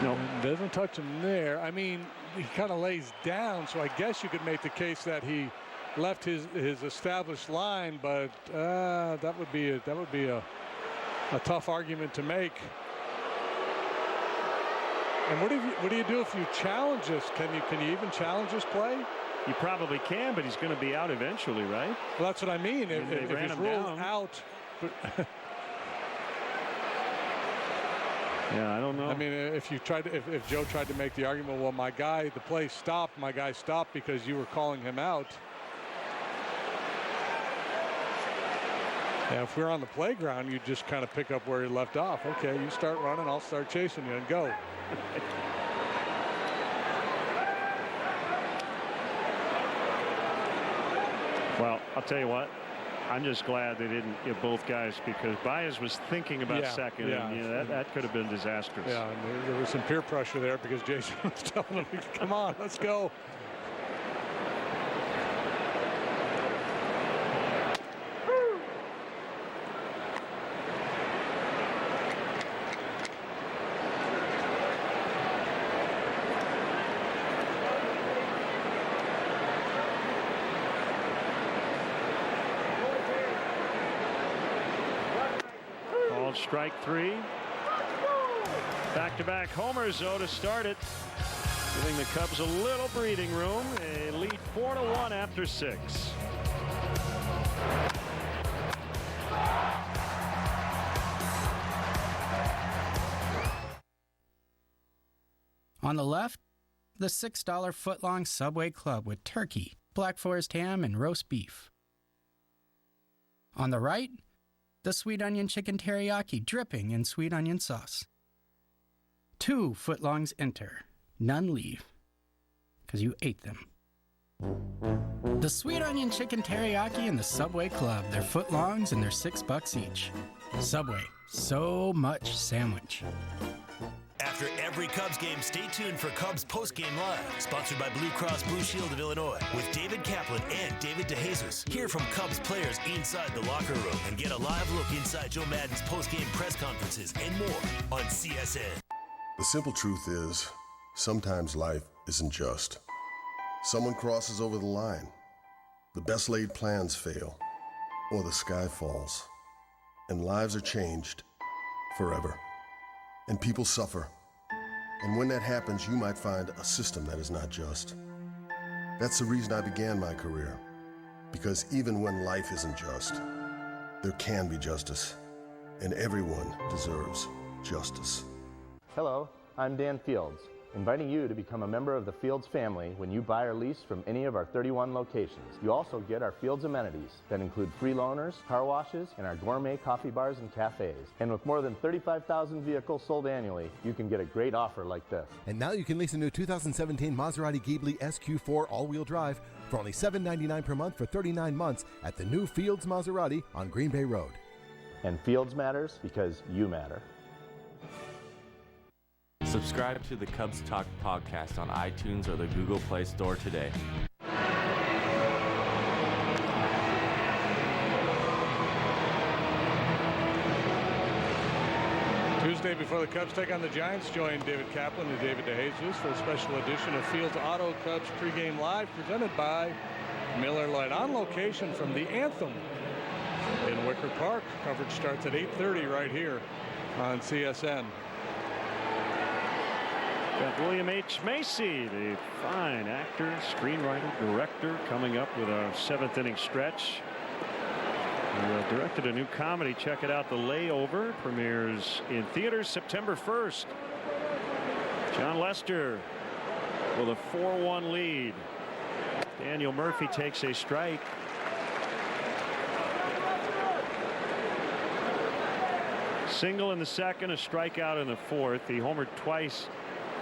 No, doesn't touch him there. I mean, he kind of lays down, so I guess you could make the case that he left his established line, but that would be a tough argument to make. And what do you do if you challenge this? Can you even challenge this play? You probably can, but he's going to be out eventually, right? Well, that's what I mean. If he's ruled out. Yeah, I don't know. I mean, if Joe tried to make the argument, well, my guy stopped because you were calling him out. And if we're on the playground, you just kind of pick up where he left off. Okay, you start running, I'll start chasing you, and go. Well, I'll tell you what. I'm just glad they didn't get both guys, because Baez was thinking about second, and that could have been disastrous. Yeah, and there was some peer pressure there because Jason was telling him, come on, let's go. Strike three. Back-to-back homers, though, to start it, giving the Cubs a little breathing room. A lead 4-1 after 6. On the left, the $6 foot-long Subway Club with turkey, Black Forest ham, and roast beef. On the right, the sweet onion chicken teriyaki dripping in sweet onion sauce. 2 footlongs enter, none leave, because you ate them. The sweet onion chicken teriyaki and the Subway Club, they're footlongs and they're $6 each. Subway, so much sandwich. After every Cubs game, stay tuned for Cubs Postgame Live, sponsored by Blue Cross Blue Shield of Illinois, with David Kaplan and David DeJesus. Hear from Cubs players inside the locker room and get a live look inside Joe Maddon's postgame press conferences and more on CSN. The simple truth is, sometimes life isn't just. Someone crosses over the line, the best laid plans fail, or the sky falls, and lives are changed forever. And people suffer And when that happens, you might find a system that is not just. That's the reason I began my career. Because even when life isn't just, there can be justice. And everyone deserves justice. Hello, I'm Dan Fields, inviting you to become a member of the Fields family when you buy or lease from any of our 31 locations. You also get our Fields amenities that include free loaners, car washes, and our gourmet coffee bars and cafes. And with more than 35,000 vehicles sold annually, you can get a great offer like this. And now you can lease a new 2017 Maserati Ghibli SQ4 all-wheel drive for only $799 per month for 39 months at the new Fields Maserati on Green Bay Road. And Fields matters because you matter. Subscribe to the Cubs Talk podcast on iTunes or the Google Play Store today. Tuesday before the Cubs take on the Giants, join David Kaplan and David DeJesus for a special edition of Fields Auto Cubs pregame live presented by Miller Lite on location from the Anthem in Wicker Park. Coverage starts at 8:30 right here on CSN. Got William H. Macy, the fine actor, screenwriter, director, coming up with our 7th inning stretch. He directed a new comedy. Check it out. The Layover premieres in theaters September 1st. John Lester with a 4-1 lead. Daniel Murphy takes a strike. Single in the second, a strikeout in the fourth. He homered twice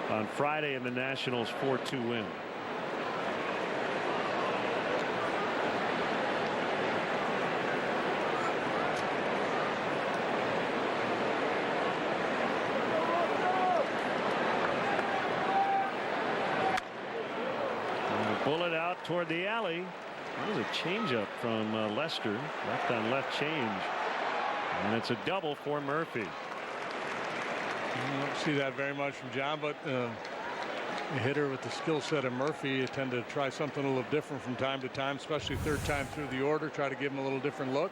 on Friday in the Nationals' 4-2 win. And a bullet out toward the alley. That was a changeup from Lester. Left on left change. And it's a double for Murphy. You don't see that very much from John, but a hitter with the skill set of Murphy, you tend to try something a little different from time to time, especially third time through the order, try to give him a little different look.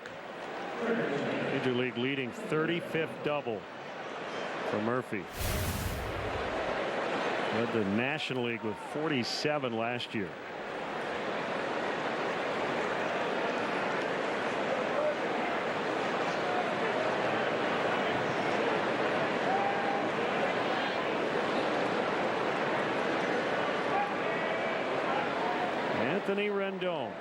Major League leading 35th double for Murphy. Led the National League with 47 last year. Anthony Rendon.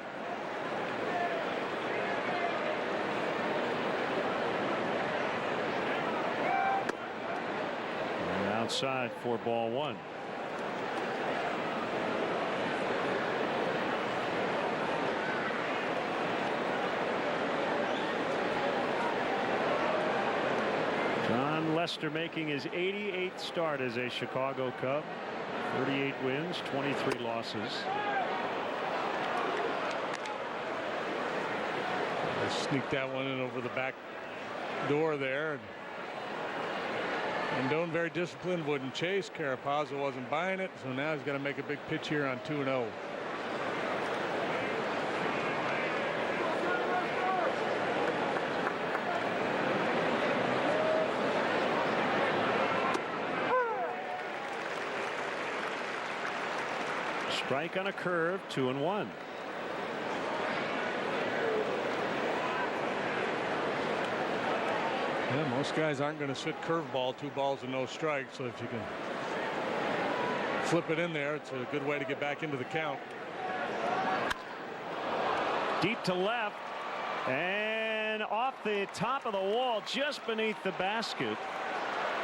And outside for ball one. John Lester making his 88th start as a Chicago Cub. 38 wins, 23 losses. Sneak that one in over the back door there. And Rendon very disciplined, wouldn't chase. Carapazza wasn't buying it, so now he's got to make a big pitch here on 2-0. Strike on a curve, 2-1. Yeah, most guys aren't going to sit curveball, 2 balls and no strikes. So if you can flip it in there, it's a good way to get back into the count. Deep to left and off the top of the wall, just beneath the basket.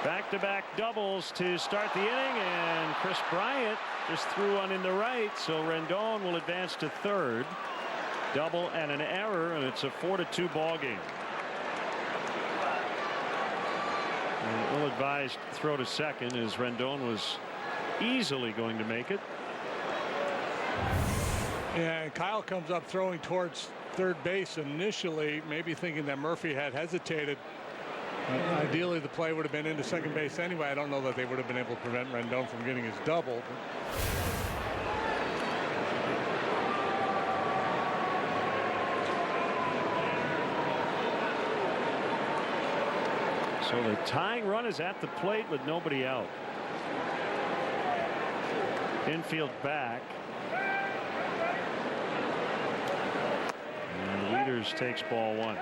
Back-to-back doubles to start the inning, and Chris Bryant just threw one in the right, so Rendon will advance to third. Double and an error, and it's a 4-2 ball game. An ill-advised throw to second as Rendon was easily going to make it. Yeah, and Kyle comes up throwing towards third base initially, maybe thinking that Murphy had hesitated. Ideally, the play would have been into second base anyway. I don't know that they would have been able to prevent Rendon from getting his double. So the tying run is at the plate with nobody out. Infield back. And Wieters takes ball one.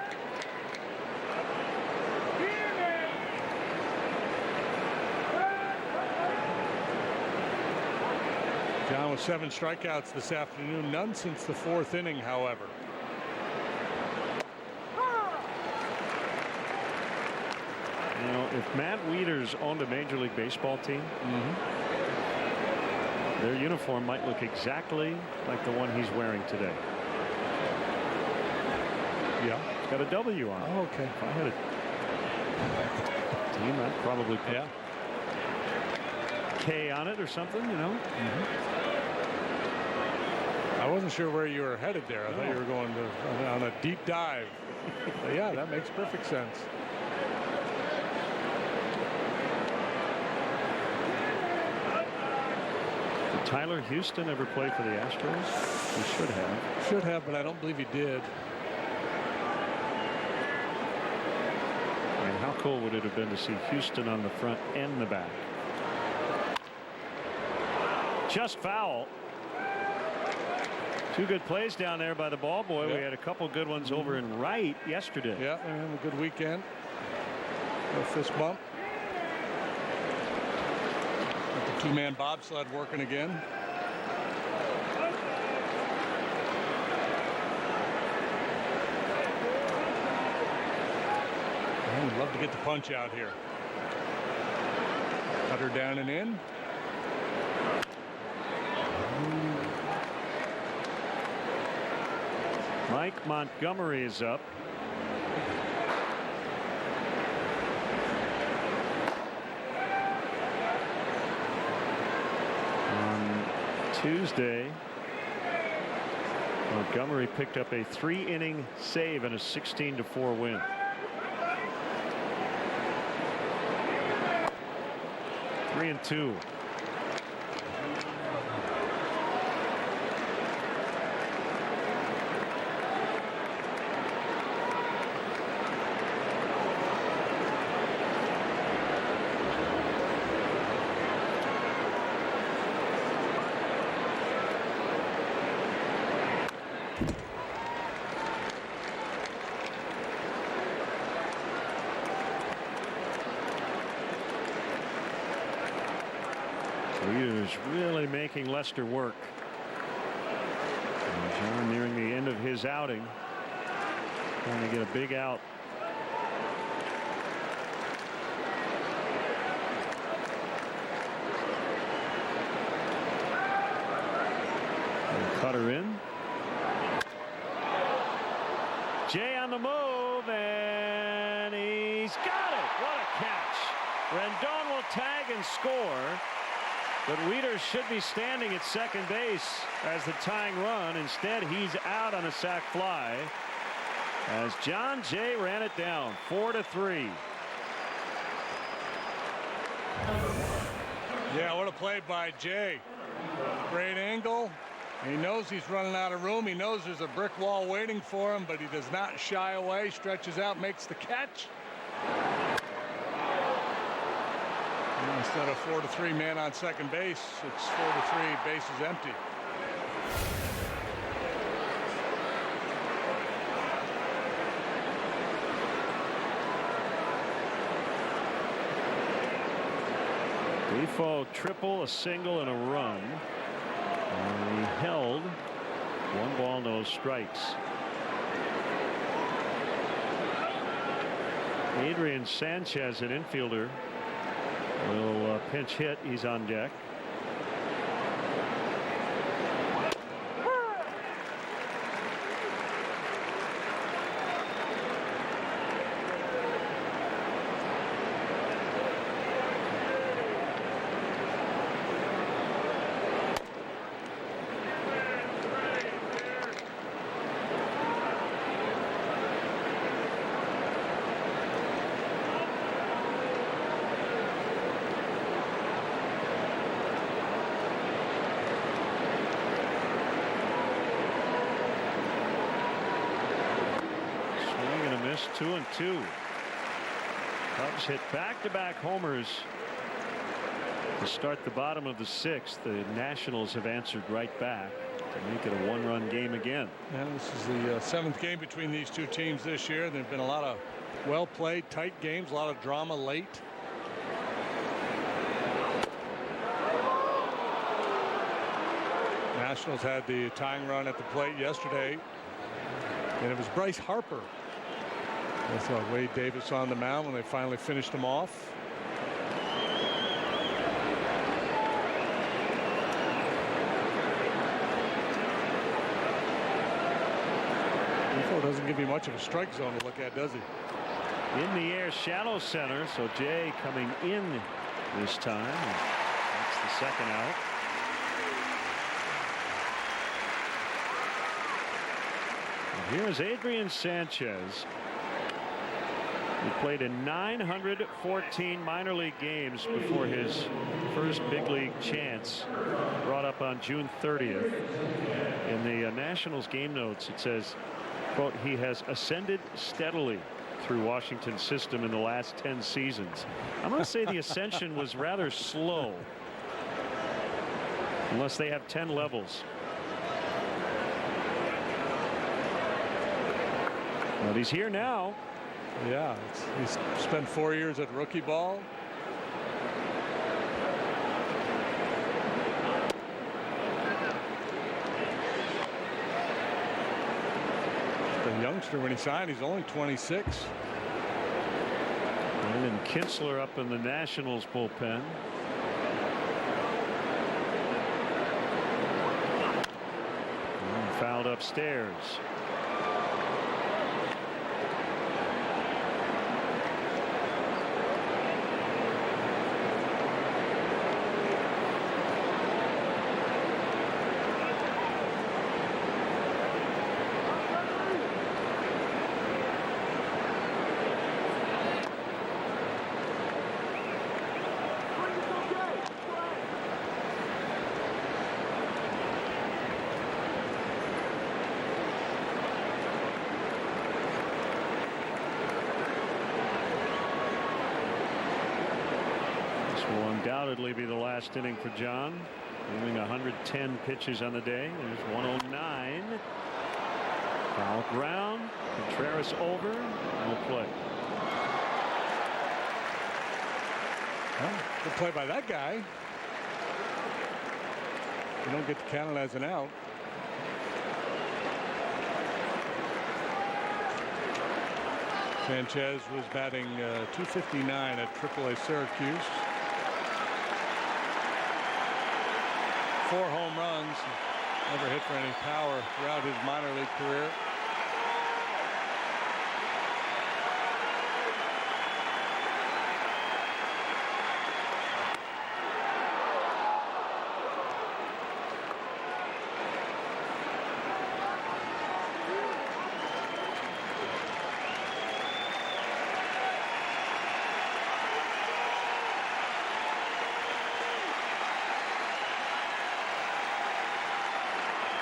John with 7 strikeouts this afternoon, none since the 4th inning, however. You know, if Matt Wieters owned a Major League Baseball team, their uniform might look exactly like the one he's wearing today. Yeah. It's got a W on it. Oh, okay. If I had a team, I'd probably put K on it or something, you know. I wasn't sure where you were headed there. I thought you were going on a deep dive. But yeah, that makes perfect sense. Did Tyler Houston ever play for the Astros? He should have. Should have, but I don't believe he did. I mean, how cool would it have been to see Houston on the front and the back? Just foul. 2 good plays down there by the ball boy. We had a couple good ones over in right yesterday. Yeah, and have a good weekend. A fist bump. Got the 2-man bobsled working again. We'd love to get the punch out here. Cutter down and in. Mike Montgomery is up. On Tuesday, Montgomery picked up a 3-inning save and a 16-4 win. Three and 2. Really making Lester work. And John nearing the end of his outing, trying to get a big out. And Cutter in. Jay on the move, and he's got it. What a catch. Rendon will tag and score. But Wieters should be standing at second base as the tying run. Instead, he's out on a sac fly as John Jay ran it down 4-3. Yeah, what a play by Jay. Great angle. He knows he's running out of room. He knows there's a brick wall waiting for him, but he does not shy away. Stretches out, makes the catch. Instead of 4-3 man on second base, it's 4-3 bases empty. Defoe triple, a single, and a run. And he held 1 ball, no strikes. Adrian Sanchez, an infielder, will pinch hit. He's on deck. Miss 2-2. Cubs hit back-to-back homers To start the bottom of the 6th, the Nationals have answered right back to make it a one-run game again. And this is the 7th game between these two teams this year. There have been a lot of well-played, tight games, a lot of drama late. Nationals had the tying run at the plate yesterday, and it was Bryce Harper. I thought Wade Davis on the mound when they finally finished him off. Doesn't give you much of a strike zone to look at, does he? In the air, shallow center. So Jay coming in this time. That's the second out. And here's Adrian Sanchez. He played in 914 minor league games before his first big league chance, brought up on June 30th. In the Nationals game notes, it says, quote, he has ascended steadily through Washington's system in the last 10 seasons. I'm going to say the ascension was rather slow, unless they have 10 levels. But he's here now. Yeah, he's spent 4 years at rookie ball. A youngster when he signed. He's only 26. And Kinsler up in the Nationals bullpen. And fouled upstairs. Undoubtedly be the last inning for John. Moving 110 pitches on the day. There's 109. Foul ground. Contreras over. No play. Well, good play by that guy. You don't get to count it as an out. Sanchez was batting .259 at AAA Syracuse. 4 home runs. Never hit for any power throughout his minor league career.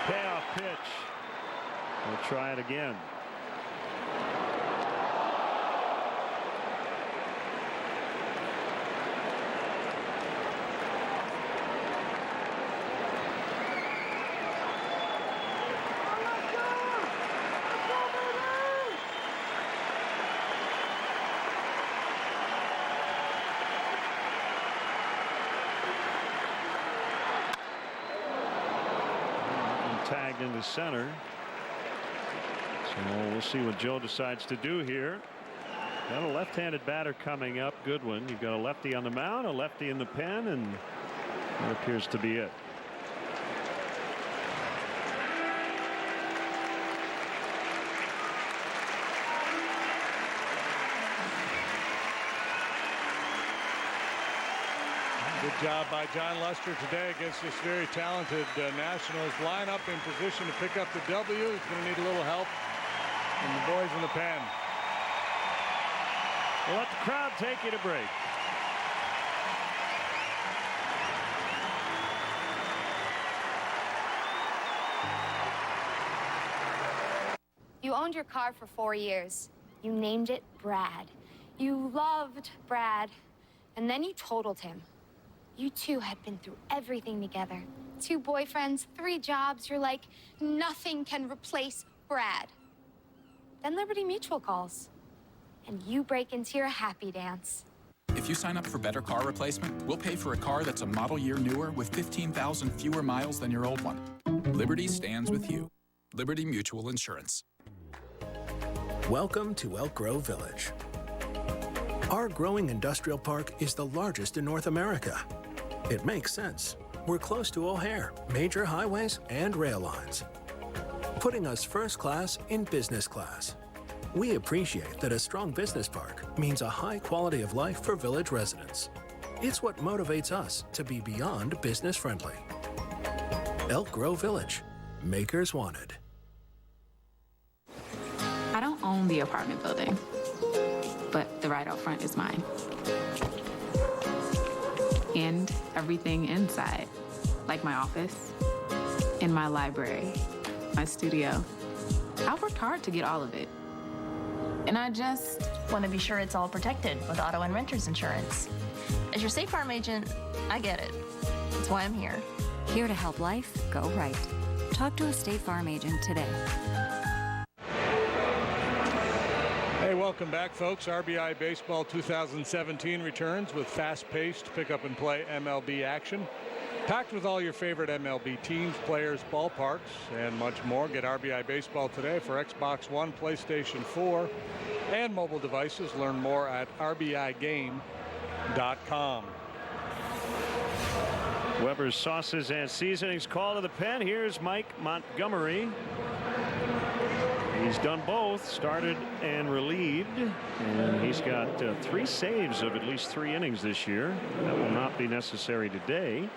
Payoff pitch. We'll try it again. Tagged in the center. So we'll see what Joe decides to do here. Got a left-handed batter coming up. Good one. You've got a lefty on the mound, a lefty in the pen, and that appears to be it. Good job by John Lester today against this very talented Nationals lineup in position to pick up the W. He's going to need a little help from the boys in the pen. We'll let the crowd take you to break. You owned your car for 4 years. You named it Brad. You loved Brad. And then you totaled him. You two had been through everything together. 2 boyfriends, 3 jobs. You're like, nothing can replace Brad. Then Liberty Mutual calls, and you break into your happy dance. If you sign up for Better Car Replacement, we'll pay for a car that's a model year newer with 15,000 fewer miles than your old one. Liberty stands with you. Liberty Mutual Insurance. Welcome to Elk Grove Village. Our growing industrial park is the largest in North America. It makes sense. We're close to O'Hare, major highways, and rail lines, putting us first class in business class. We appreciate that a strong business park means a high quality of life for village residents. It's what motivates us to be beyond business friendly. Elk Grove Village. Makers wanted. I don't own the apartment building, but the right out front is mine. And everything inside, like my office, and my library, my studio. I worked hard to get all of it. And I just want to be sure it's all protected with auto and renter's insurance. As your State Farm agent, I get it. That's why I'm here. Here to help life go right. Talk to a State Farm agent today. Hey, welcome back, folks. RBI Baseball 2017 returns with fast-paced pick-up-and-play MLB action. Packed with all your favorite MLB teams, players, ballparks, and much more. Get RBI Baseball today for Xbox One, PlayStation 4, and mobile devices. Learn more at rbigame.com. Weber's Sauces and Seasonings call to the pen. Here's Mike Montgomery. He's done both, started and relieved, and he's got 3 saves of at least 3 innings this year. That will not be necessary today.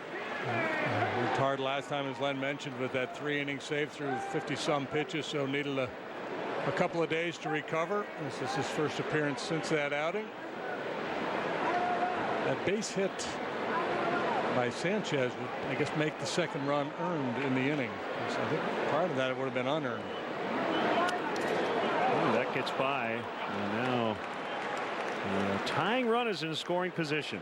Worked hard last time, as Len mentioned, with that 3-inning save through 50-some pitches, so needed a couple of days to recover. This is his first appearance since that outing. That base hit by Sanchez would, I guess, make the second run earned in the inning. So I think part of that would have been unearned. Ooh, that gets by, and now tying run is in scoring position.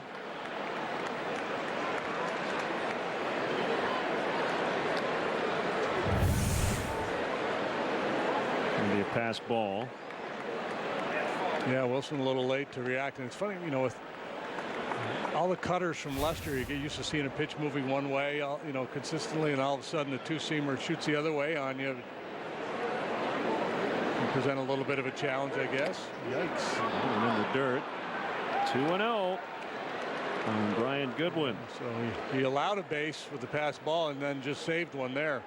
Be a pass ball. Yeah, Wilson a little late to react, and it's funny, you know, with all the cutters from Lester, you get used to seeing a pitch moving one way, you know, consistently, and all of a sudden a 2-seamer shoots the other way on you. You present a little bit of a challenge, I guess. Yikes! In the dirt. 2-0 on Brian Goodwin. So he allowed a base with the pass ball, and then just saved one there.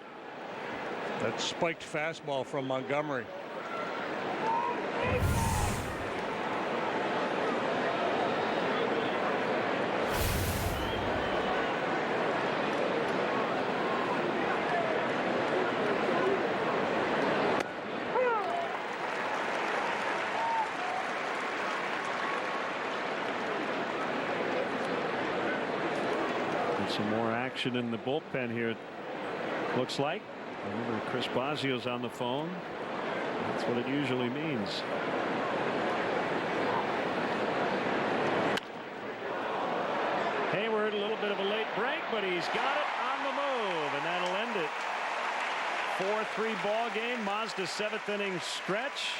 That spiked fastball from Montgomery. And some more action in the bullpen here, it looks like. Remember, Chris Bosio's on the phone. That's what it usually means. Hayward, a little bit of a late break, but he's got it on the move, and that'll end it. 4-3 ball game. Mazda's 7th inning stretch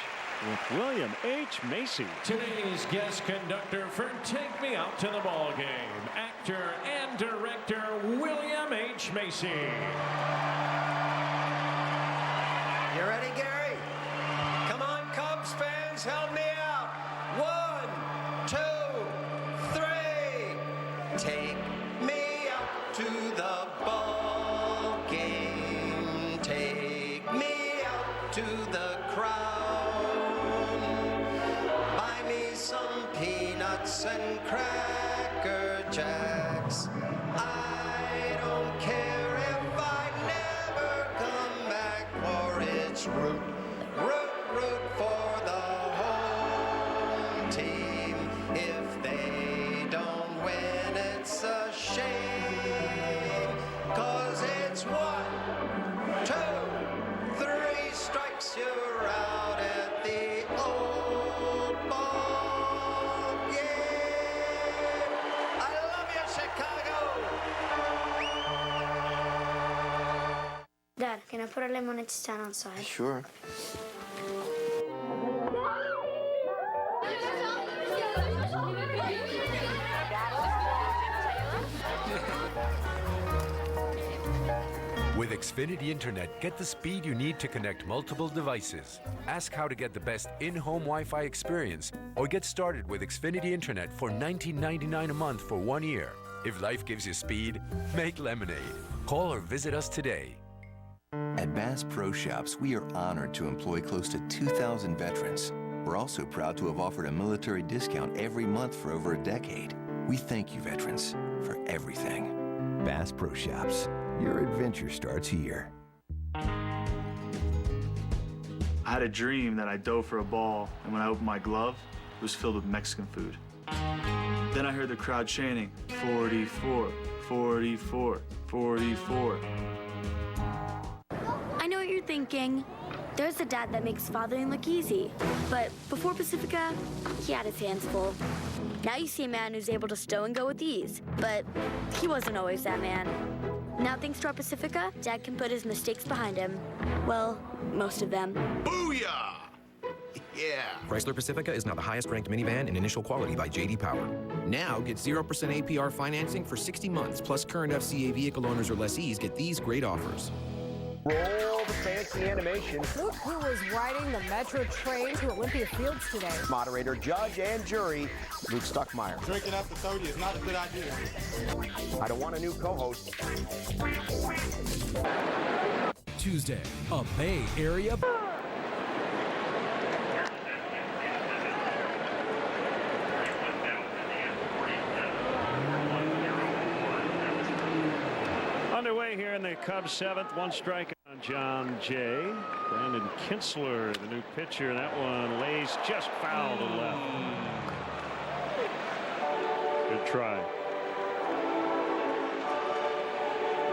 with William H. Macy. Today's guest conductor for Take Me Out to the Ball Game, actor and director William H. Macy. You ready, Gary? Come on, Cubs fans, help me out. 1, 2, 3. Take me out to the ball game. Take me out to the crowd. Buy me some peanuts and Cracker Jacks. I don't care if I never come back, for it's root for the home team. If they don't win, it's a shame, 'cause it's 1, 2, 3 strikes, you're out at the old ball game. I love you, Chicago. put our lemonade stand outside? Sure. With Xfinity Internet, get the speed you need to connect multiple devices. Ask how to get the best in-home Wi-Fi experience or get started with Xfinity Internet for $19.99 a month for 1 year. If life gives you speed, make lemonade. Call or visit us today. At Bass Pro Shops, we are honored to employ close to 2,000 veterans. We're also proud to have offered a military discount every month for over a decade. We thank you, veterans, for everything. Bass Pro Shops. Your adventure starts here. I had a dream that I dove for a ball, and when I opened my glove, it was filled with Mexican food. Then I heard the crowd chanting, 44, 44, 44. I know what you're thinking. There's a dad that makes fathering look easy. But before Pacifica, he had his hands full. Now you see a man who's able to stow and go with ease. But he wasn't always that man. Now, thanks to our Pacifica, Dad can put his mistakes behind him. Well, most of them. Booyah! Yeah. Chrysler Pacifica is now the highest-ranked minivan in initial quality by J.D. Power. Now get 0% APR financing for 60 months, plus current FCA vehicle owners or lessees get these great offers. Roll the fancy animation. Look who was riding the Metro train to Olympia Fields today. Moderator, judge, and jury, Luke Stuckmeyer. Drinking after 30 is not a good idea. I don't want a new co-host. Tuesday, a Bay Area. Underway here in the Cubs' seventh, one strike on John Jay. Brandon Kinsler, the new pitcher, and that one lays just foul to left. Good try.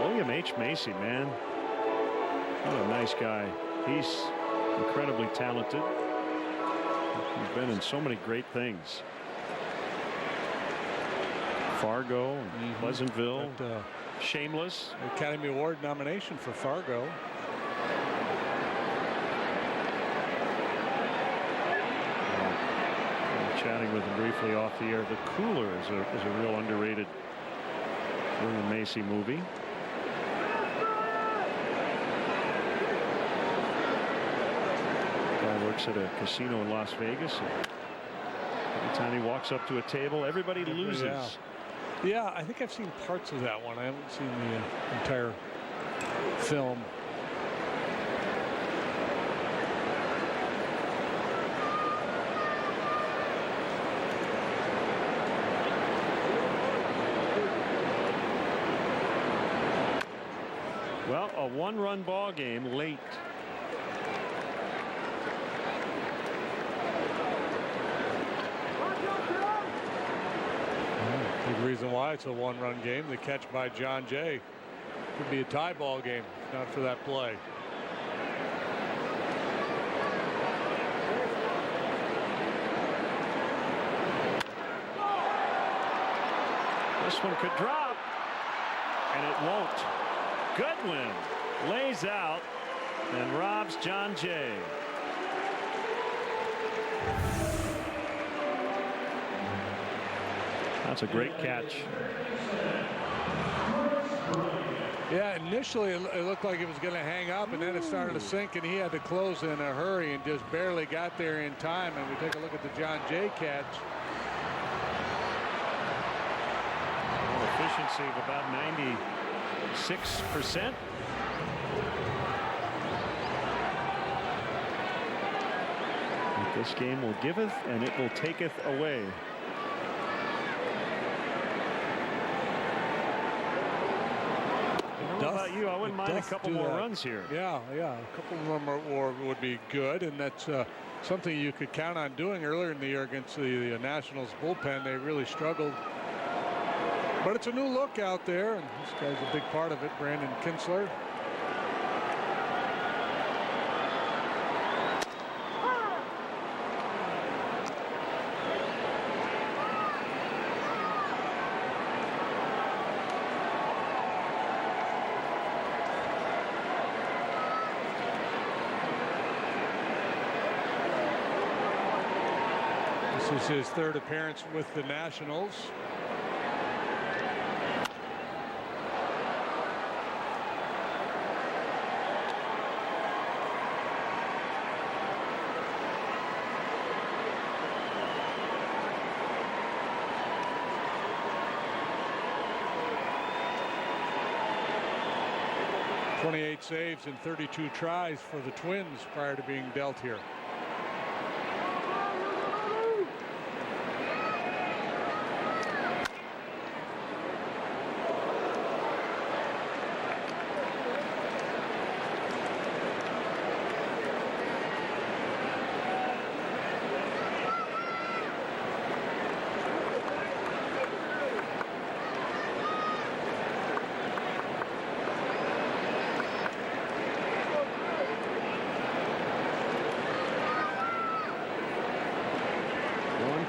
William H. Macy, man. What a nice guy. He's incredibly talented. He's been in so many great things. Fargo, and Pleasantville. Shameless. Academy Award nomination for Fargo. Chatting with him briefly off the air. The Cooler is a real underrated William Macy movie. Guy works at a casino in Las Vegas. Every time he walks up to a table, everybody loses. Yeah, I think I've seen parts of that one. I haven't seen the entire film. Well, a one-run ball game late. Big reason why it's a one-run game. The catch by John Jay could be a tie ball game, if not for that play. This one could drop, and it won't. Goodwin lays out and robs John Jay. That's a great catch. Yeah, initially it looked like it was going to hang up, and then it started to sink, and he had to close in a hurry and just barely got there in time. And we take a look at the John Jay catch. Efficiency of about 96%. This game will giveth and it will taketh away. I don't know about you. I wouldn't mind a couple more runs here. Yeah, a couple more would be good, and that's something you could count on doing earlier in the year against the Nationals bullpen. They really struggled. But it's a new look out there, and this guy's a big part of it, Brandon Kinsler. This is his third appearance with the Nationals. .28 saves and 32 tries for the Twins prior to being dealt here.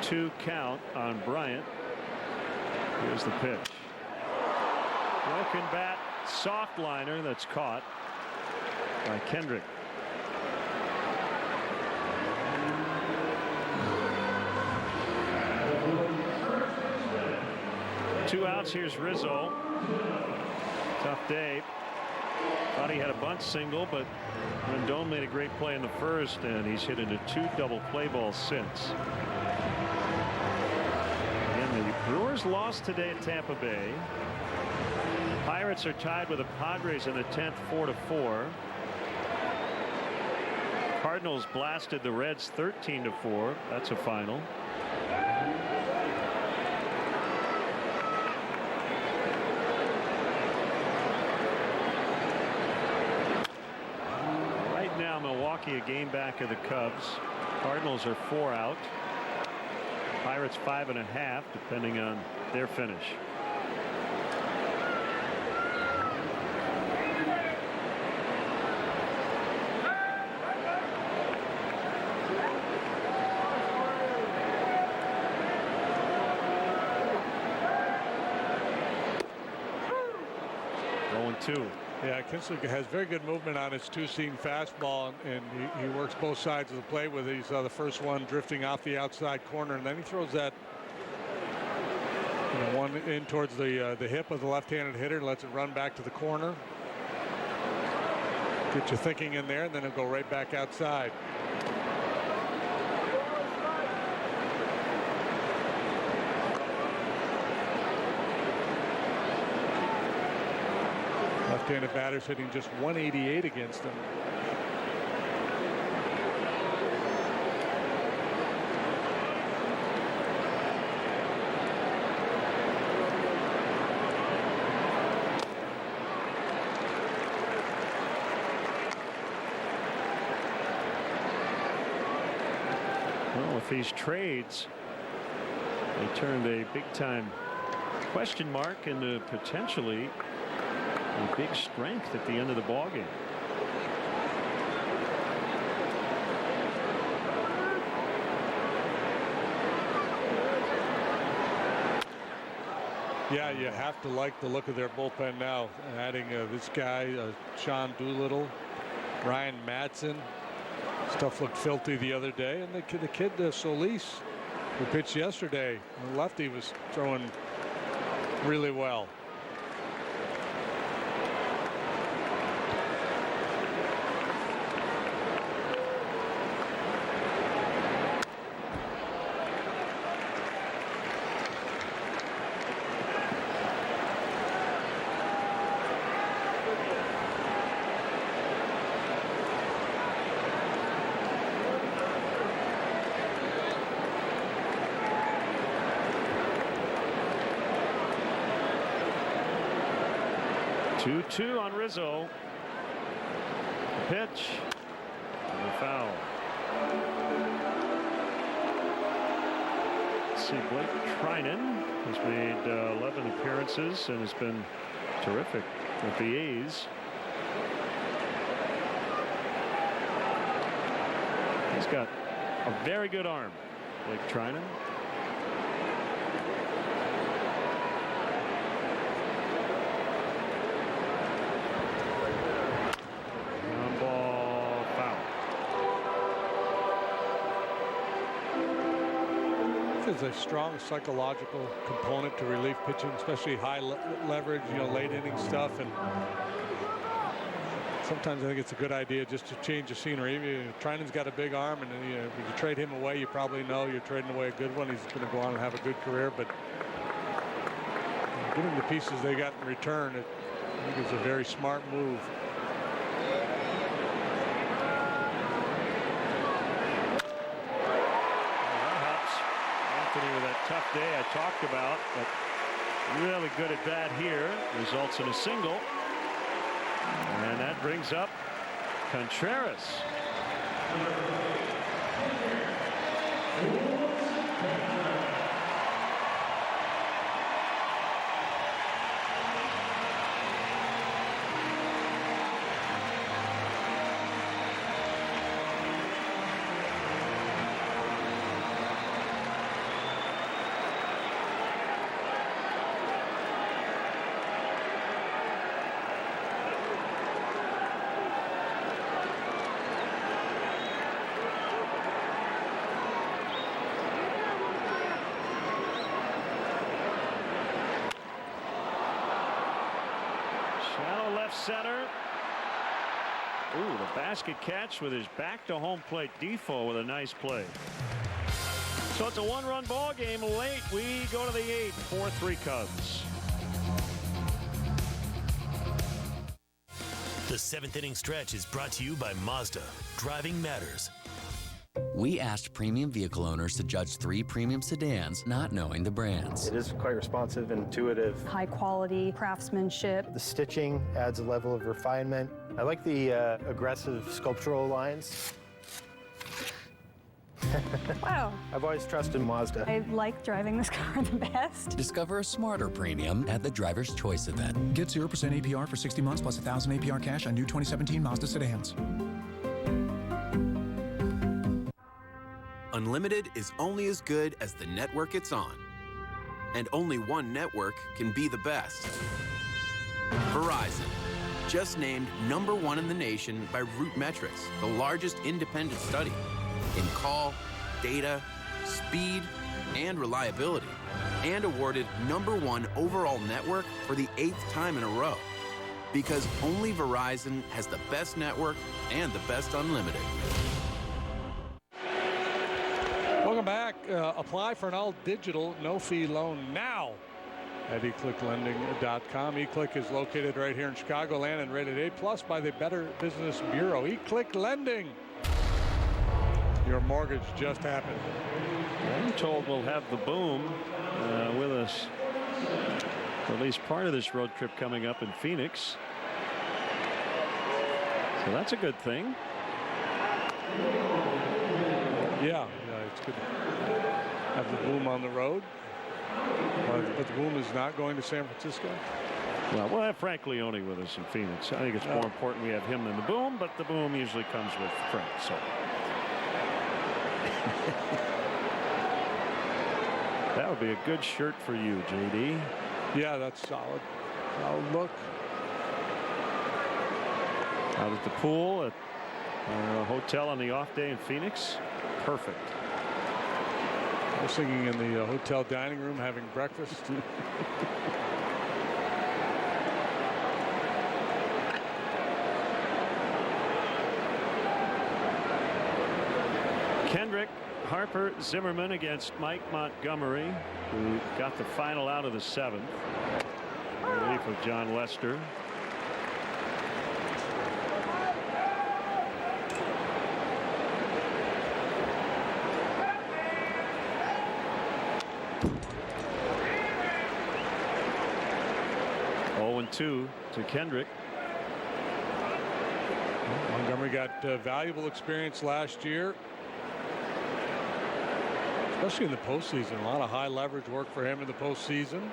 Two count on Bryant. Here's the pitch. Broken bat, soft liner that's caught by Kendrick. Two outs. Here's Rizzo. Tough day. Thought he had a bunt single, but Rendon made a great play in the first, and he's hit into 2 double play balls since. The Brewers lost today at Tampa Bay. Pirates are tied with the Padres in the 10th, 4-4. Cardinals blasted the Reds 13-4. That's a final. Right now, Milwaukee a game back of the Cubs. Cardinals are 4 out. Pirates 5.5, depending on their finish. Going 2. Yeah, Kinsler has very good movement on his two-seam fastball, and he works both sides of the plate with it. He saw the first one drifting off the outside corner, and then he throws that one in towards the hip of the left-handed hitter and lets it run back to the corner. Get you thinking in there, and then it'll go right back outside. Left-handed batters hitting just 188 against him. Well, with these trades, they turned a big-time question mark into potentially a big strength at the end of the ballgame. Yeah, you have to like the look of their bullpen now. Adding this guy, Sean Doolittle, Ryan Madsen. Stuff looked filthy the other day, and the kid Solis, who pitched yesterday, the lefty, was throwing really well. Two on Rizzo. The pitch. And the foul. Let's see, Blake Treinen has made 11 appearances and has been terrific with the A's. He's got a very good arm, Blake Treinen. there's a strong psychological component to relief pitching, especially high leverage, late inning stuff. And sometimes I think it's a good idea just to change the scenery. Trinan's got a big arm, and if you trade him away, you probably know you're trading away a good one. He's going to go on and have a good career, but giving the pieces they got in return, I think it's a very smart move. With that tough day I talked about, but really good at bat here, results in a single, and that brings up Contreras. Center. Ooh, the basket catch with his back to home plate. Defoe with a nice play. So it's a one-run ball game late. We go to the 8th, 4-3 Cubs. The 7th inning stretch is brought to you by Mazda. Driving matters. We asked premium vehicle owners to judge 3 premium sedans, not knowing the brands. It is quite responsive and intuitive. High quality craftsmanship. The stitching adds a level of refinement. I like the aggressive sculptural lines. Wow. I've always trusted Mazda. I like driving this car the best. Discover a smarter premium at the Driver's Choice event. Get 0% APR for 60 months plus 1,000 APR cash on new 2017 Mazda sedans. Unlimited is only as good as the network it's on. And only one network can be the best. Verizon, just named #1 in the nation by Root Metrics, the largest independent study in call, data, speed, and reliability, and awarded #1 overall network for the 8th time in a row. Because only Verizon has the best network and the best unlimited. Welcome back. Apply for an all-digital, no-fee loan now at eclicklending.com. eClick is located right here in Chicagoland and rated A+ by the Better Business Bureau. eClick Lending. Your mortgage just happened. I'm told we'll have the Boom with us for at least part of this road trip coming up in Phoenix. So that's a good thing. Yeah, it's good to have the Boom on the road. But the Boom is not going to San Francisco. Well, we'll have Frank Leone with us in Phoenix. I think it's more important we have him than the Boom, but the Boom usually comes with Frank. So that would be a good shirt for you, JD. Yeah, that's solid. Solid look. Out at the pool at a hotel on the off day in Phoenix. Perfect. I was singing in the hotel dining room having breakfast. Kendrick, Harper, Zimmerman against Mike Montgomery, who got the final out of the 7th. Relief of John Lester. To Kendrick. Montgomery got valuable experience last year, especially in the postseason. A lot of high leverage work for him in the postseason.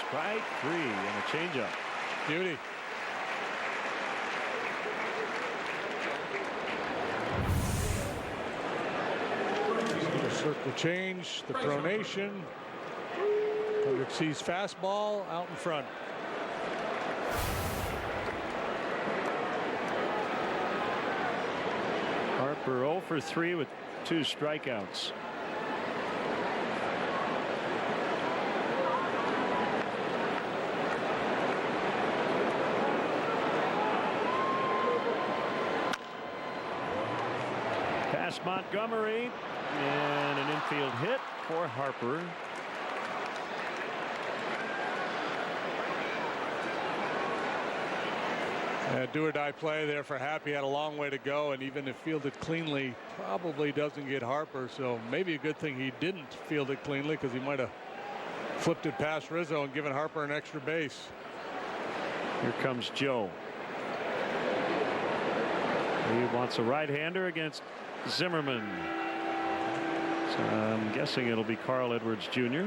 Strike 3 and a changeup. Beauty. The circle change, the pronation. Kendrick sees fastball out in front. Harper 0 for 3 with 2 strikeouts. Past Montgomery and an infield hit for Harper. Do or die play there for Happy. Had a long way to go, and even if fielded cleanly, probably doesn't get Harper. So maybe a good thing he didn't field it cleanly, because he might have flipped it past Rizzo and given Harper an extra base. Here comes Joe. He wants a right-hander against Zimmerman. So I'm guessing it'll be Carl Edwards Jr.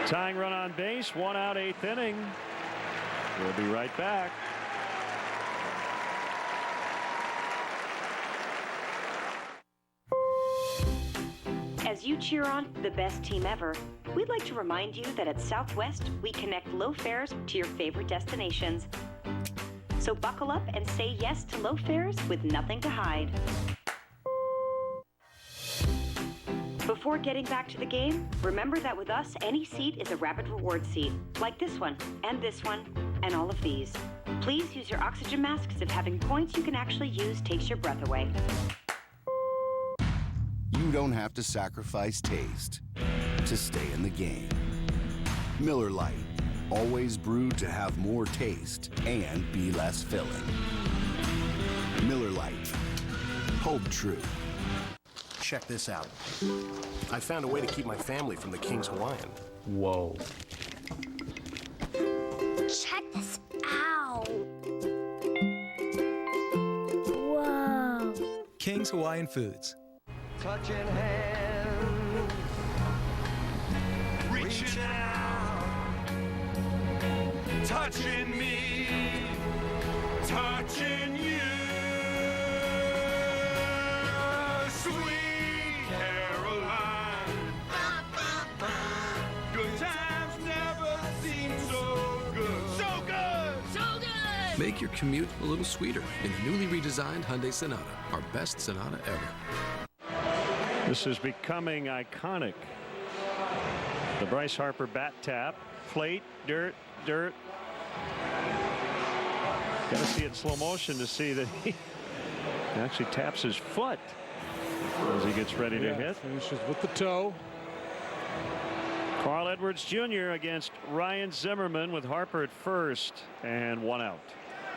Tying run on base, 1 out, 8th inning. We'll be right back. As you cheer on the best team ever, we'd like to remind you that at Southwest, we connect low fares to your favorite destinations. So buckle up and say yes to low fares with nothing to hide. Before getting back to the game, remember that with us, any seat is a Rapid Rewards seat, like this one, and all of these. Please use your oxygen mask, as if having points you can actually use takes your breath away. You don't have to sacrifice taste to stay in the game. Miller Lite, always brewed to have more taste and be less filling. Miller Lite, hold true. Check this out. I found a way to keep my family from the King's Hawaiian. Whoa. Check this out. Whoa. King's Hawaiian Foods. Touching hands, reaching out, touching me, touching you. Sweet Caroline, good times never seem so good. So good! So good! Make your commute a little sweeter in the newly redesigned Hyundai Sonata, our best Sonata ever. This is becoming iconic. The Bryce Harper bat tap. Plate, dirt. Got to see it in slow motion to see that he actually taps his foot as he gets ready to hit. Finishes with the toe. Carl Edwards Jr. against Ryan Zimmerman with Harper at first and 1 out.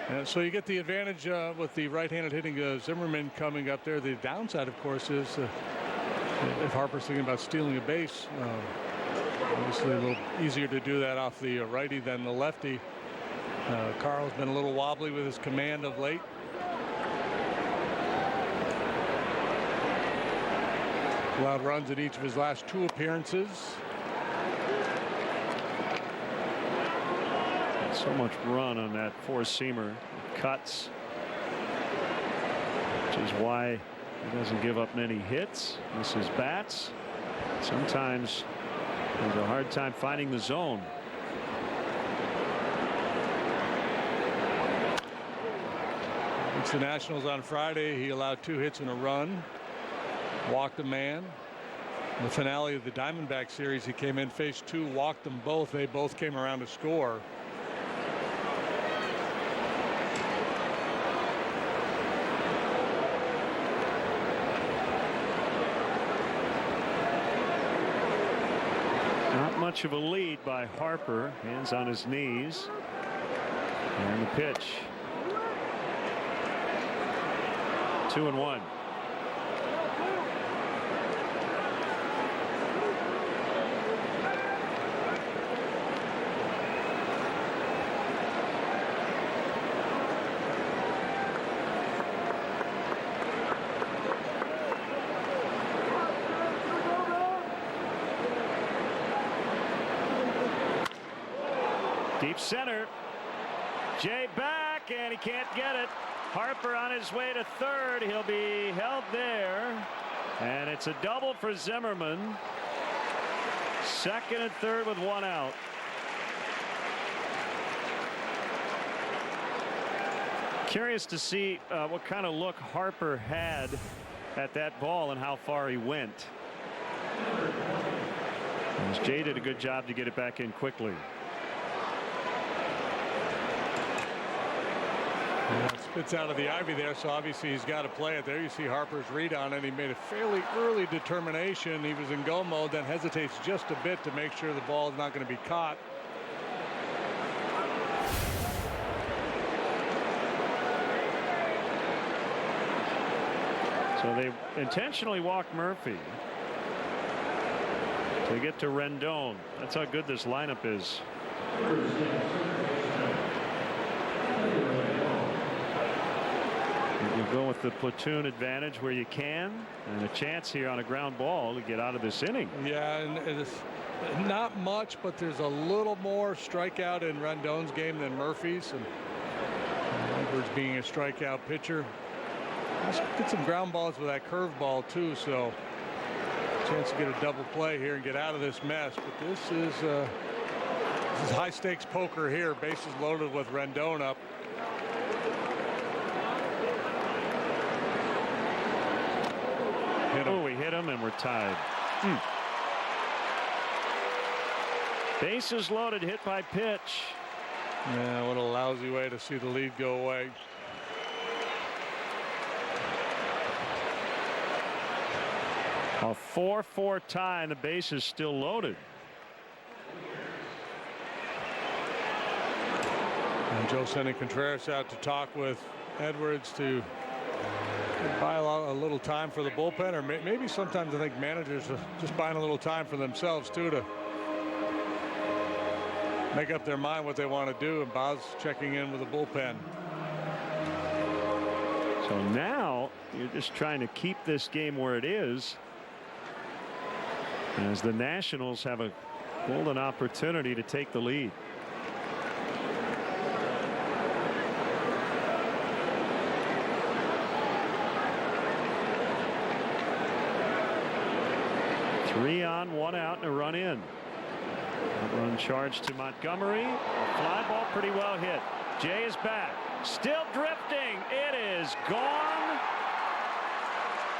And so you get the advantage with the right-handed hitting Zimmerman coming up there. The downside, of course, is if Harper's thinking about stealing a base, obviously a little easier to do that off the righty than the lefty. Carl's been a little wobbly with his command of late. Allowed runs in each of his last 2 appearances. So much run on that 4-seamer. Cuts, which is why he doesn't give up many hits. Misses bats. Sometimes has a hard time finding the zone. Against the Nationals on Friday, he allowed 2 hits and a run. Walked a man. In the finale of the Diamondback series, he came in, faced 2, walked them both. They both came around to score. Much of a lead by Harper. Hands on his knees. And the pitch. 2-1. Deep center. Jay back, and he can't get it. Harper on his way to third. He'll be held there. And it's a double for Zimmerman. Second and third with one out. Curious to see what kind of look Harper had at that ball and how far he went. And Jay did a good job to get it back in quickly. Yeah, it spits out of the ivy there, so obviously he's got to play it there. You see Harper's read on it. He made a fairly early determination. He was in go mode, then hesitates just a bit to make sure the ball is not going to be caught. So they intentionally walked Murphy to get to Rendon. That's how good this lineup is. You go with the platoon advantage where you can, and a chance here on a ground ball to get out of this inning. Yeah, and it's not much, but there's a little more strikeout in Rendon's game than Murphy's, and Edwards being a strikeout pitcher. Let's get some ground balls with that curveball too, so chance to get a double play here and get out of this mess. But this is high stakes poker here. Bases loaded with Rendon up. Oh, we hit him and we're tied. Bases loaded, hit by pitch. Yeah, what a lousy way to see the lead go away. A 4-4 tie, and the base is still loaded. And Joe sending Contreras out to talk with Edwards to buy a little time for the bullpen, or maybe sometimes I think managers are just buying a little time for themselves too to make up their mind what they want to do, and Boz checking in with the bullpen. So now you're just trying to keep this game where it is, as the Nationals have a golden opportunity to take the lead. Three on, one out, and a run in. Run charged to Montgomery. A fly ball pretty well hit. Jay is back. Still drifting. It is gone.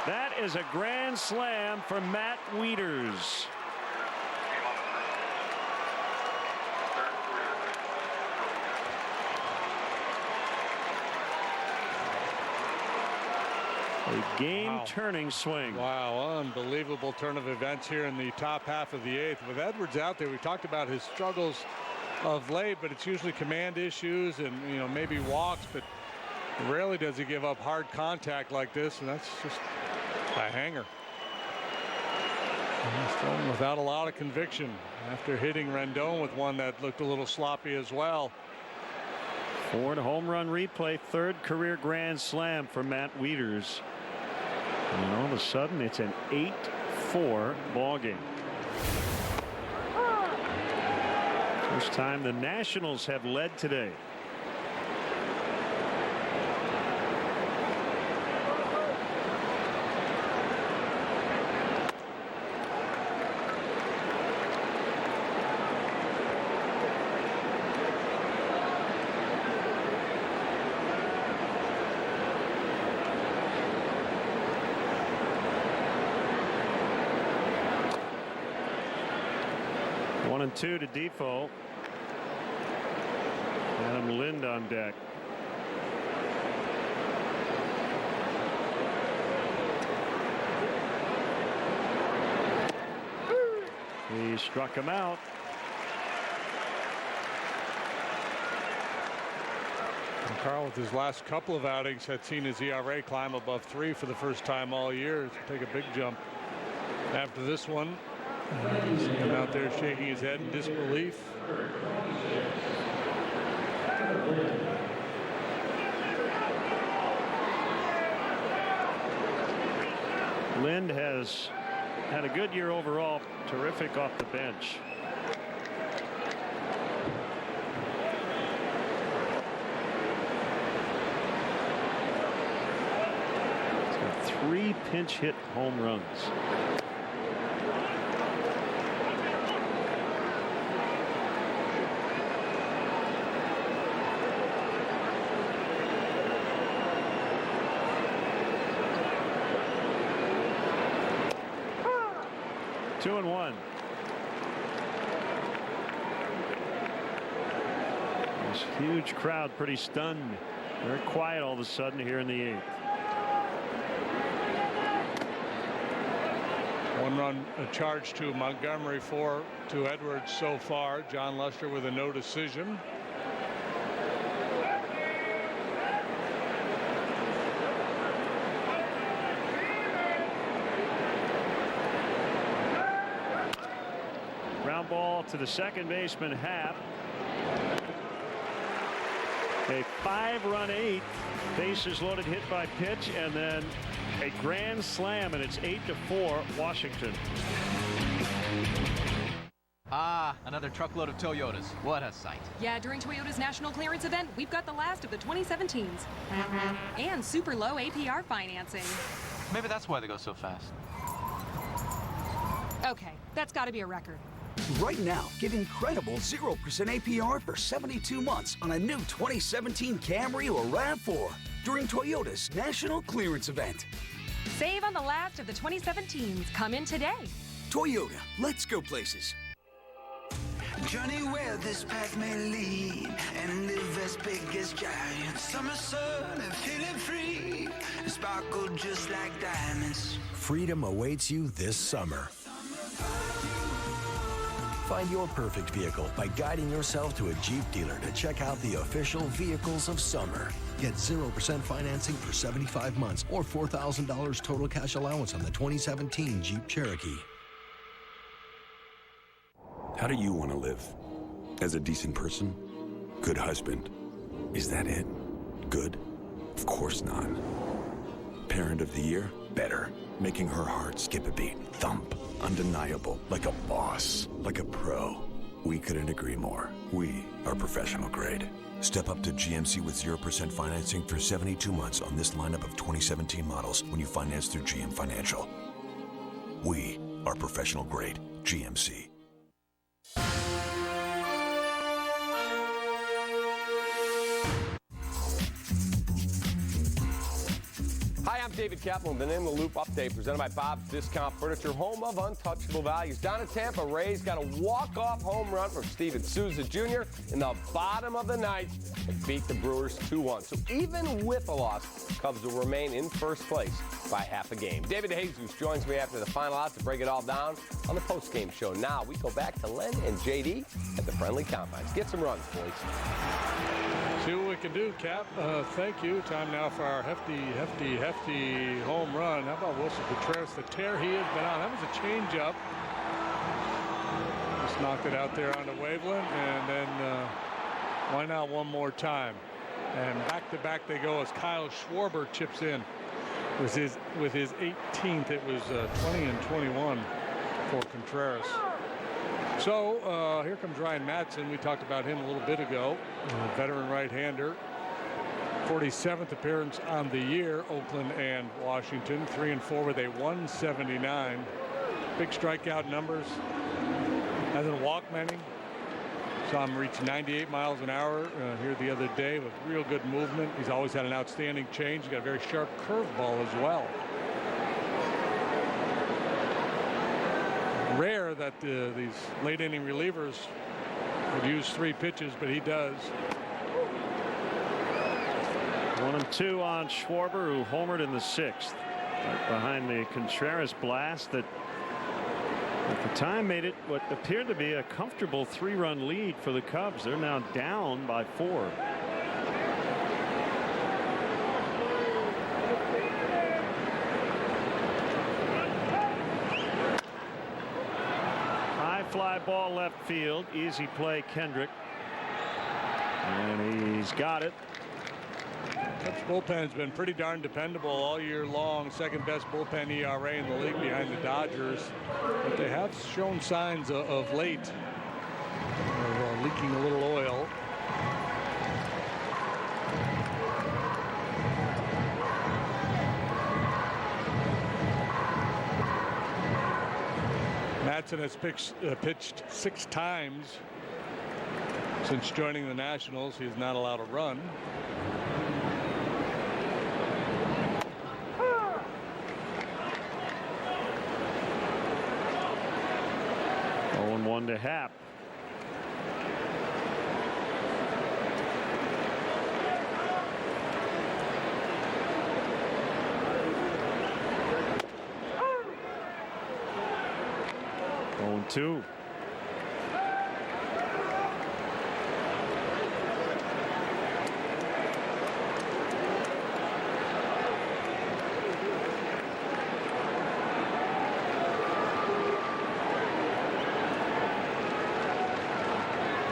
That is a grand slam for Matt Wieters. A game-turning swing. Wow, unbelievable turn of events here in the top half of the eighth. With Edwards out there, we talked about his struggles of late, but it's usually command issues and, you know, maybe walks, but rarely does he give up hard contact like this, and that's just a hanger. He's throwing without a lot of conviction after hitting Rendon with one that looked a little sloppy as well. Ford home run replay, third career grand slam for Matt Wieters. And all of a sudden it's an 8-4 ball game. First time the Nationals have led today. One and two to Defoe. Adam Lind on deck. He struck him out. And Carl, with his last couple of outings, had seen his ERA climb above 3 for the first time all year. Take a big jump after this one. See him out there shaking his head in disbelief. Lind has had a good year overall. Terrific off the bench. 3 pinch hit home runs. Two and one. This huge crowd pretty stunned. Very quiet all of a sudden here in the 8th. 1 run charge to Montgomery, 4 to Edwards so far. John Lester with a no decision. Ground ball to the second baseman, Happ. A 5-run 8th, bases loaded, hit by pitch, and then a grand slam, and it's 8-4 Washington. Ah, another truckload of Toyotas. What a sight. Yeah, during Toyota's national clearance event, we've got the last of the 2017s. And super low APR financing. Maybe that's why they go so fast. Okay, that's got to be a record. Right now, get incredible 0% APR for 72 months on a new 2017 Camry or RAV4 during Toyota's national clearance event. Save on the last of the 2017s. Come in today. Toyota, let's go places. Journey where this path may lead and live as big as giants. Summer sun and feeling free and sparkle just like diamonds. Freedom awaits you this summer. Find your perfect vehicle by guiding yourself to a Jeep dealer to check out the official vehicles of summer. Get 0% financing for 75 months or $4,000 total cash allowance on the 2017 Jeep Cherokee. How do you want to live? As a decent person? Good husband? Is that it? Good? Of course not. Parent of the year? Better. Making her heart skip a beat. Thump. Undeniable. Like a boss. Like a pro. We couldn't agree more. We are professional grade. Step up to GMC with 0% financing for 72 months on this lineup of 2017 models when you finance through GM Financial. We are professional grade. GMC. Hi, I'm David Kaplan with an In the Loop update presented by Bob's Discount Furniture, home of untouchable values. Down in Tampa, Rays got a walk-off home run from Steven Souza Jr. in the bottom of the ninth and beat the Brewers 2-1. So even with a loss, Cubs will remain in first place by half a game. David DeJesus joins me after the final out to break it all down on the post-game show. Now we go back to Len and JD at the friendly confines. Get some runs, boys. See what we can do, Cap. Thank you. Time now for our hefty home run. How about Wilson Contreras? The tear he has been on. That was a changeup. Just knocked it out there on the wavelength, and then why not one more time? And back-to-back they go as Kyle Schwarber chips in. With his 18th, it was 20 and 21 for Contreras. So here comes Ryan Madsen. We talked about him a little bit ago. Veteran right-hander. 47th appearance on the year. Oakland and Washington. 3-4 with a 179. Big strikeout numbers. Hasn't walked many. Saw him reach 98 miles an hour here the other day with real good movement. He's always had an outstanding change. He's got a very sharp curveball as well. Rare that these late inning relievers would use 3 pitches, but he does. 1-2 on Schwarber, who homered in the 6th, right behind the Contreras blast that at the time made it what appeared to be a comfortable 3-run lead for the Cubs. They're now down by 4. Fly ball left field. Easy play, Kendrick. And he's got it. Cubs bullpen's been pretty darn dependable all year long. Second best bullpen ERA in the league behind the Dodgers. But they have shown signs of late of leaking a little oil. Madsen has pitched 6 times since joining the Nationals. He is not allowed to run. Oh, 1 to Happ. Oh, 2.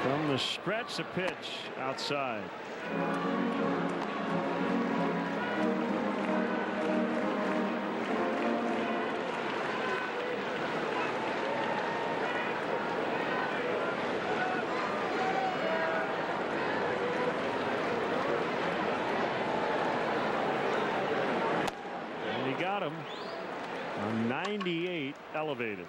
From the stretch, a pitch outside. And he got him. A 98 elevated.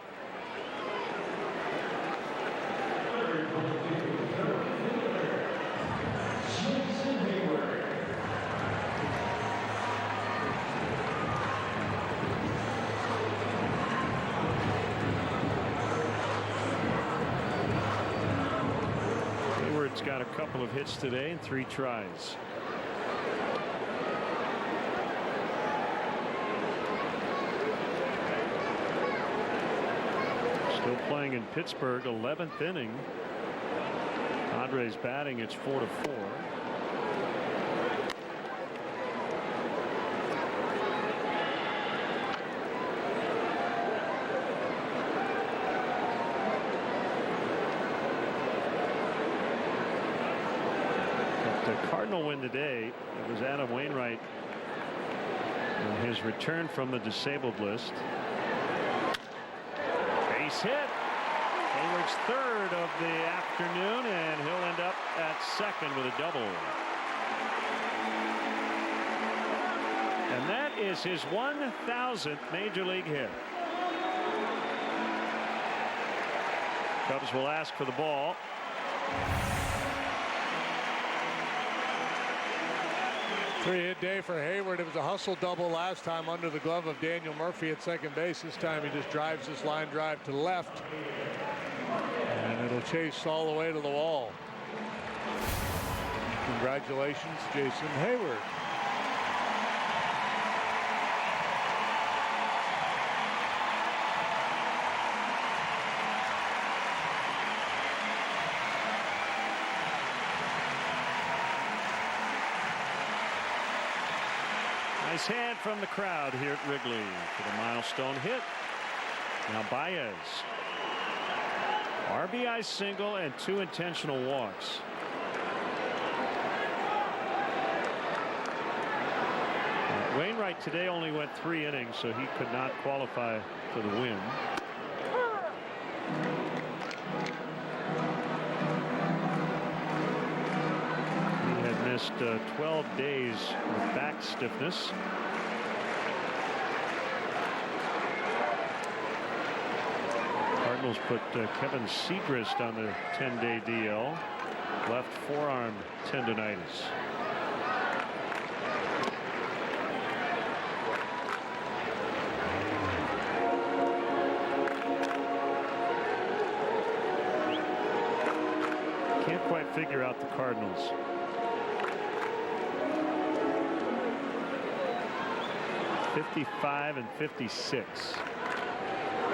Hayward's got a couple of hits today and 3 tries. Still playing in Pittsburgh, 11th inning. Padres batting, it's 4-4. But the Cardinal win today. It was Adam Wainwright in his return from the disabled list. Base hit. Hayward's 3rd of the afternoon, and he'll end up at 2nd with a double. And that is his 1,000th major league hit. Cubs will ask for the ball. Three-hit day for Hayward. It was a hustle double last time under the glove of Daniel Murphy at second base. This time he just drives this line drive to left. And it'll chase all the way to the wall. Congratulations, Jason Hayward. Nice hand from the crowd here at Wrigley for the milestone hit. Now Baez. RBI single and 2 intentional walks. Wainwright today only went 3 innings, so he could not qualify for the win. He had missed 12 days with back stiffness. Cardinals put Kevin Segrist on the 10-day DL. Left forearm tendonitis. Can't quite figure out the Cardinals. '55 and '56.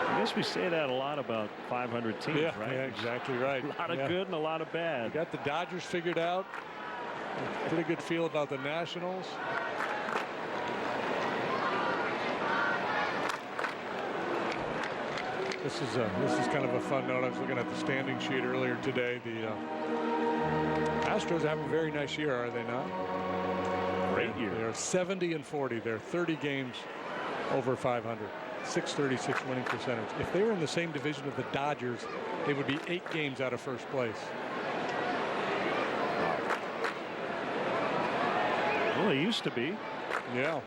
I guess we say that a lot about 500 teams, yeah, right? Yeah, exactly right. A lot of good and a lot of bad. You got the Dodgers figured out. Pretty good feel about the Nationals. This is kind of a fun note. I was looking at the standing sheet earlier today. The Astros have a very nice year, are they not? Great year. They're 70 and 40. They're 30 games over 500. 636 winning percentage. If they were in the same division of the Dodgers, they would be 8 games out of first place. Well, they used to be. Yeah.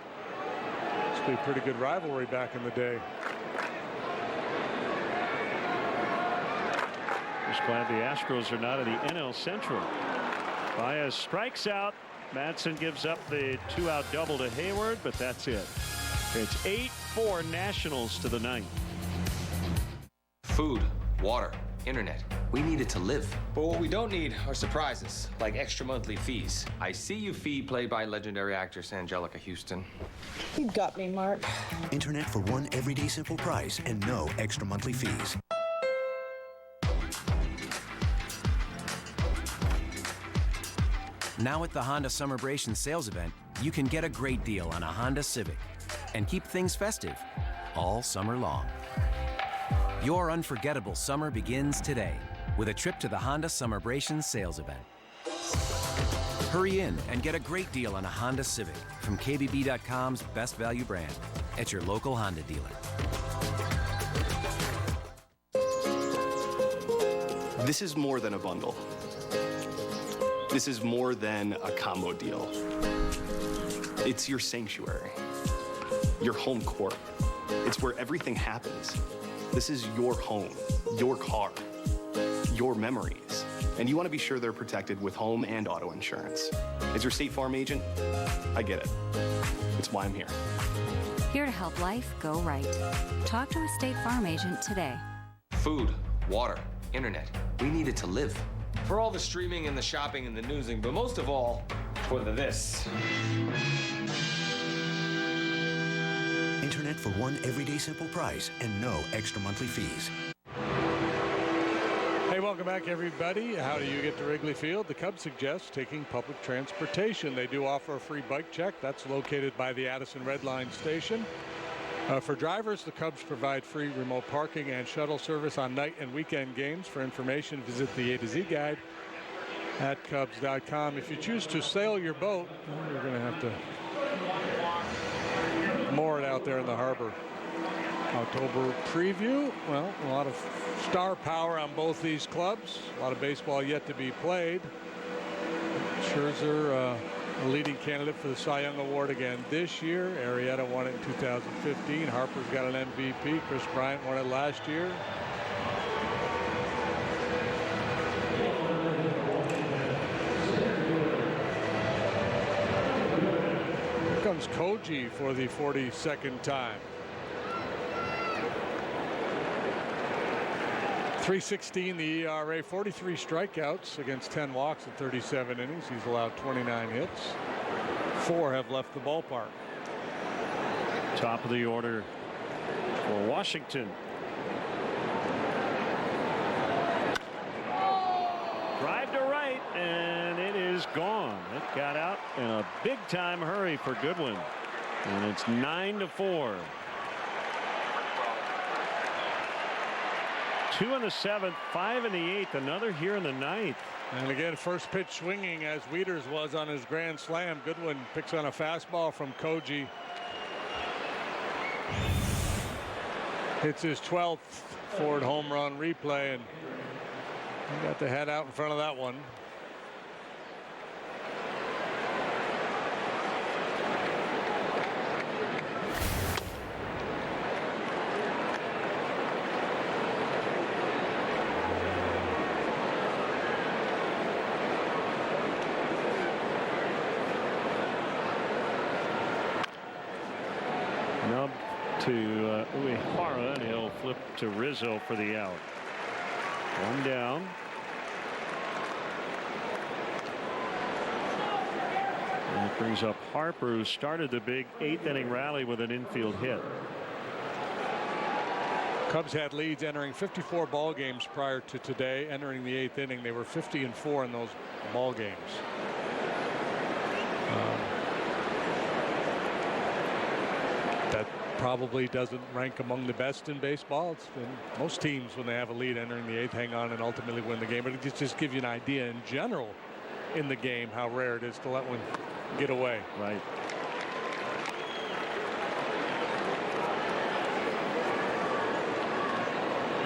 Used to be a pretty good rivalry back in the day. Just glad the Astros are not in the NL Central. Baez strikes out. Madsen gives up the 2-out double to Hayward, but that's it. It's 8-4 Nationals to the 9th. Food, water, internet. We need it to live. But what we don't need are surprises, like extra monthly fees. I See You Fee, played by legendary actress Angelica Houston. You got me, Mark. Internet for one everyday simple price and no extra monthly fees. Now at the Honda Summerbration sales event, you can get a great deal on a Honda Civic and keep things festive all summer long. Your unforgettable summer begins today with a trip to the Honda Summerbration sales event. Hurry in and get a great deal on a Honda Civic from KBB.com's best value brand at your local Honda dealer. This is more than a bundle. This is more than a combo deal. It's your sanctuary, your home court. It's where everything happens. This is your home, your car, your memories. And you want to be sure they're protected with home and auto insurance. As your State Farm agent, I get it. It's why I'm here. Here to help life go right. Talk to a State Farm agent today. Food, water, internet. We need it to live. For all the streaming and the shopping and the newsing, but most of all, for the this. Internet for one everyday simple price and no extra monthly fees. Hey, welcome back, everybody. How do you get to Wrigley Field? The Cubs suggest taking public transportation. They do offer a free bike check. That's located by the Addison Red Line station. For drivers, the Cubs provide free remote parking and shuttle service on night and weekend games. For information, visit the A to Z guide at Cubs.com. If you choose to sail your boat, you're going to have to moor it out there in the harbor. October preview. Well, a lot of star power on both these clubs. A lot of baseball yet to be played. Scherzer, a leading candidate for the Cy Young Award again this year. Arrieta won it in 2015. Harper's got an MVP. Chris Bryant won it last year. Here comes Koji for the 42nd time. 3.16 the ERA, 43 strikeouts against 10 walks in 37 innings. He's allowed 29 hits. 4 have left the ballpark. Top of the order for Washington. Drive to right, and it is gone. It got out in a big-time hurry for Goodwin, and it's 9-4. 2 in the 7th, 5 in the 8th, another here in the 9th. And again, first pitch swinging as Wieters was on his grand slam. Goodwin picks on a fastball from Koji. Hits his 12th Ford home run replay, and he got the head out in front of that one. Nub to Uehara, and he'll flip to Rizzo for the out. One down. And it brings up Harper, who started the big 8th inning rally with an infield hit. Cubs had leads entering 54 ball games prior to today. Entering the 8th inning, they were 50-4 in those ball games. That probably doesn't rank among the best in baseball. It's been most teams, when they have a lead entering the 8th, hang on and ultimately win the game. But it just gives you an idea in general in the game how rare it is to let one get away. Right.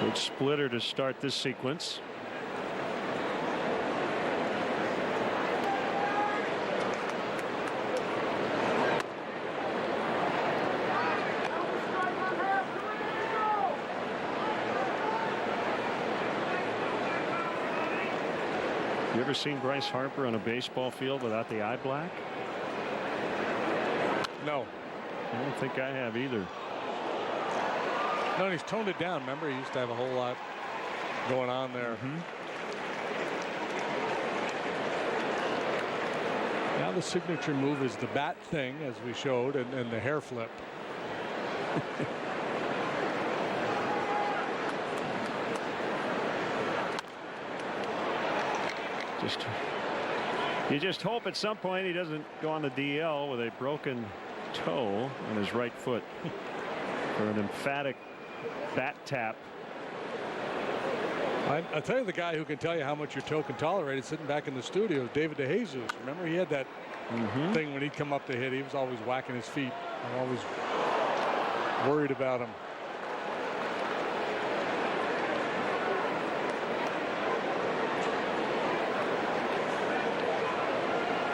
Good splitter to start this sequence. You ever seen Bryce Harper on a baseball field without the eye black? No. I don't think I have either. No, he's toned it down. Remember, he used to have a whole lot going on there. Now the signature move is the bat thing, as we showed, and the hair flip. You just hope at some point he doesn't go on the DL with a broken toe on his right foot for an emphatic bat tap. I'll tell you, the guy who can tell you how much your toe can tolerate is sitting back in the studio is David DeJesus. Remember, he had that thing when he'd come up to hit. He was always whacking his feet. I'm always worried about him.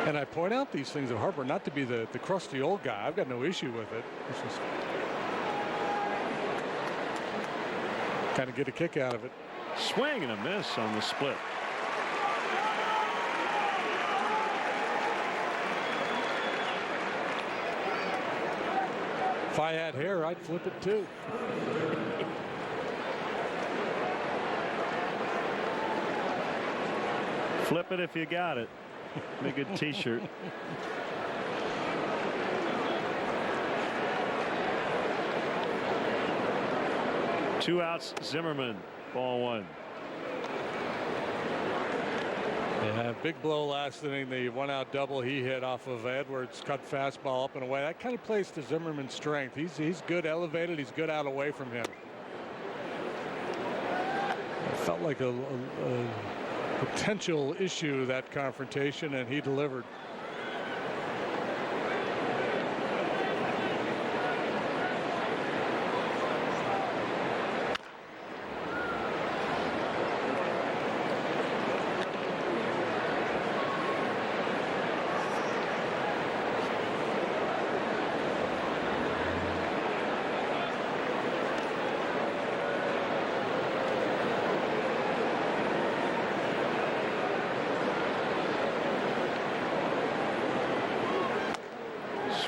And I point out these things of Harper not to be the crusty old guy. I've got no issue with it. It's just kind of get a kick out of it. Swing and a miss on the split. If I had hair, I'd flip it too. Flip it if you got it. Make a good t-shirt. Two outs, Zimmerman, ball one. Yeah, big blow last inning. The one-out double he hit off of Edwards, cut fastball up and away. That kind of plays to Zimmerman's strength. He's good elevated. He's good out away from him. It felt like a potential issue, that confrontation, and he delivered.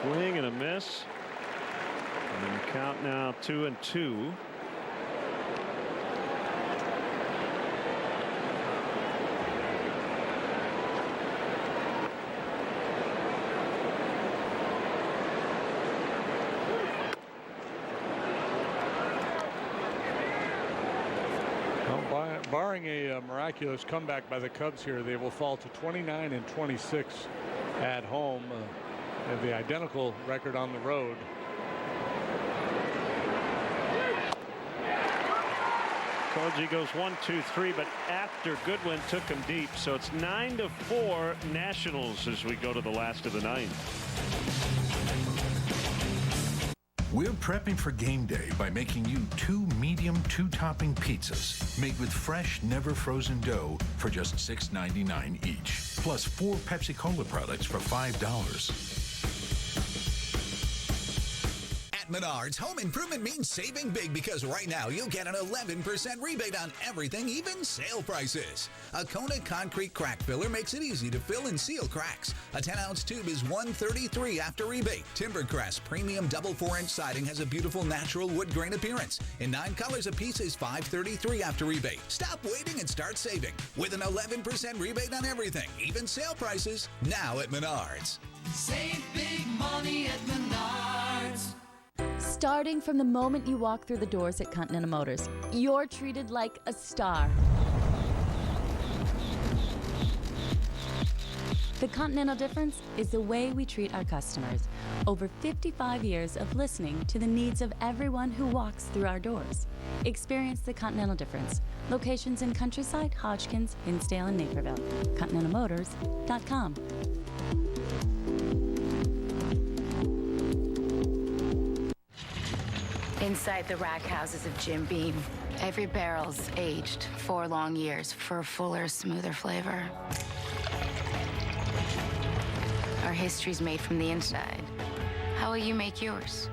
Swing and a miss. And the count now 2-2. Barring a miraculous comeback by the Cubs here, they will fall to 29-26 at home. Have the identical record on the road. Koji goes 1-2-3, but after Goodwin took him deep, so it's 9-4 Nationals as we go to the last of the ninth. We're prepping for game day by making you 2 medium 2-topping pizzas made with fresh, never frozen dough for just $6.99 each, plus 4 Pepsi Cola products for $5. Menards, home improvement means saving big because right now you'll get an 11% rebate on everything, even sale prices. A Kona concrete crack filler makes it easy to fill and seal cracks. A 10-ounce tube is $133 after rebate. Timbercrest premium double 4-inch siding has a beautiful natural wood grain appearance. In 9 colors a piece is $533 after rebate. Stop waiting and start saving with an 11% rebate on everything, even sale prices, now at Menards. Save big money at Menards. Starting from the moment you walk through the doors at Continental Motors, you're treated like a star. The Continental difference is the way we treat our customers. Over 55 years of listening to the needs of everyone who walks through our doors. Experience the Continental difference. Locations in Countryside, Hodgkins, Hinsdale, and Naperville. ContinentalMotors.com. Inside the rack houses of Jim Beam, every barrel's aged 4 long years for a fuller, smoother flavor. Our history's made from the inside. How will you make yours?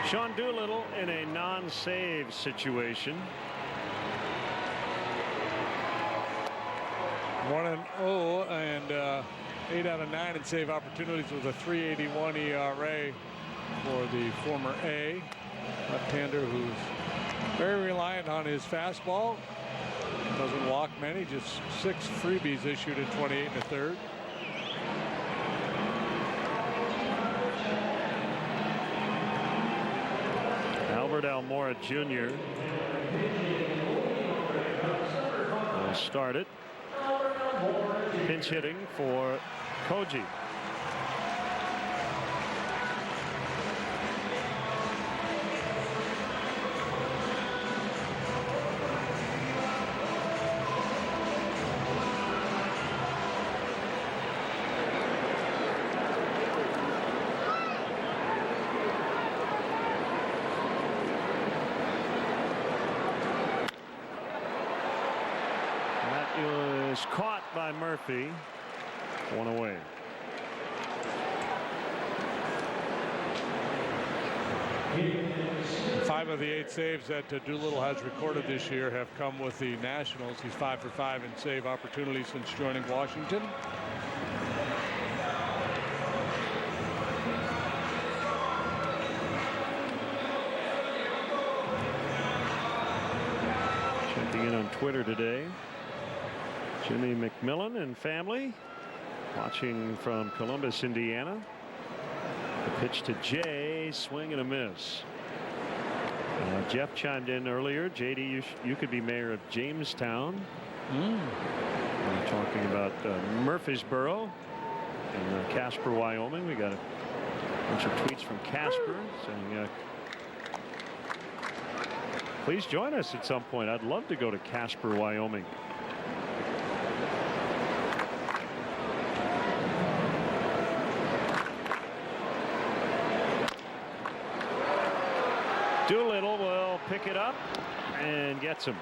Sean Doolittle in a non-save situation. 1-0 and 8 out of 9 in save opportunities with a 3.81 ERA for the former A left-hander, who's very reliant on his fastball. Doesn't walk many, just 6 freebies issued in 28 1/3. Albert Almora Jr. will start it. Pinch hitting for Koji. Caught by Murphy. 1 away. Five of the 8 saves that Doolittle has recorded this year have come with the Nationals. He's 5 for 5 in save opportunities since joining Washington. Checking in on Twitter today. Jimmy McMillan and family watching from Columbus, Indiana. The pitch to Jay, swing and a miss. Jeff chimed in earlier. JD, you could be mayor of Jamestown. We're talking about Murfreesboro in Casper, Wyoming. We got a bunch of tweets from Casper saying, please join us at some point. I'd love to go to Casper, Wyoming. Doolittle will pick it up and gets him.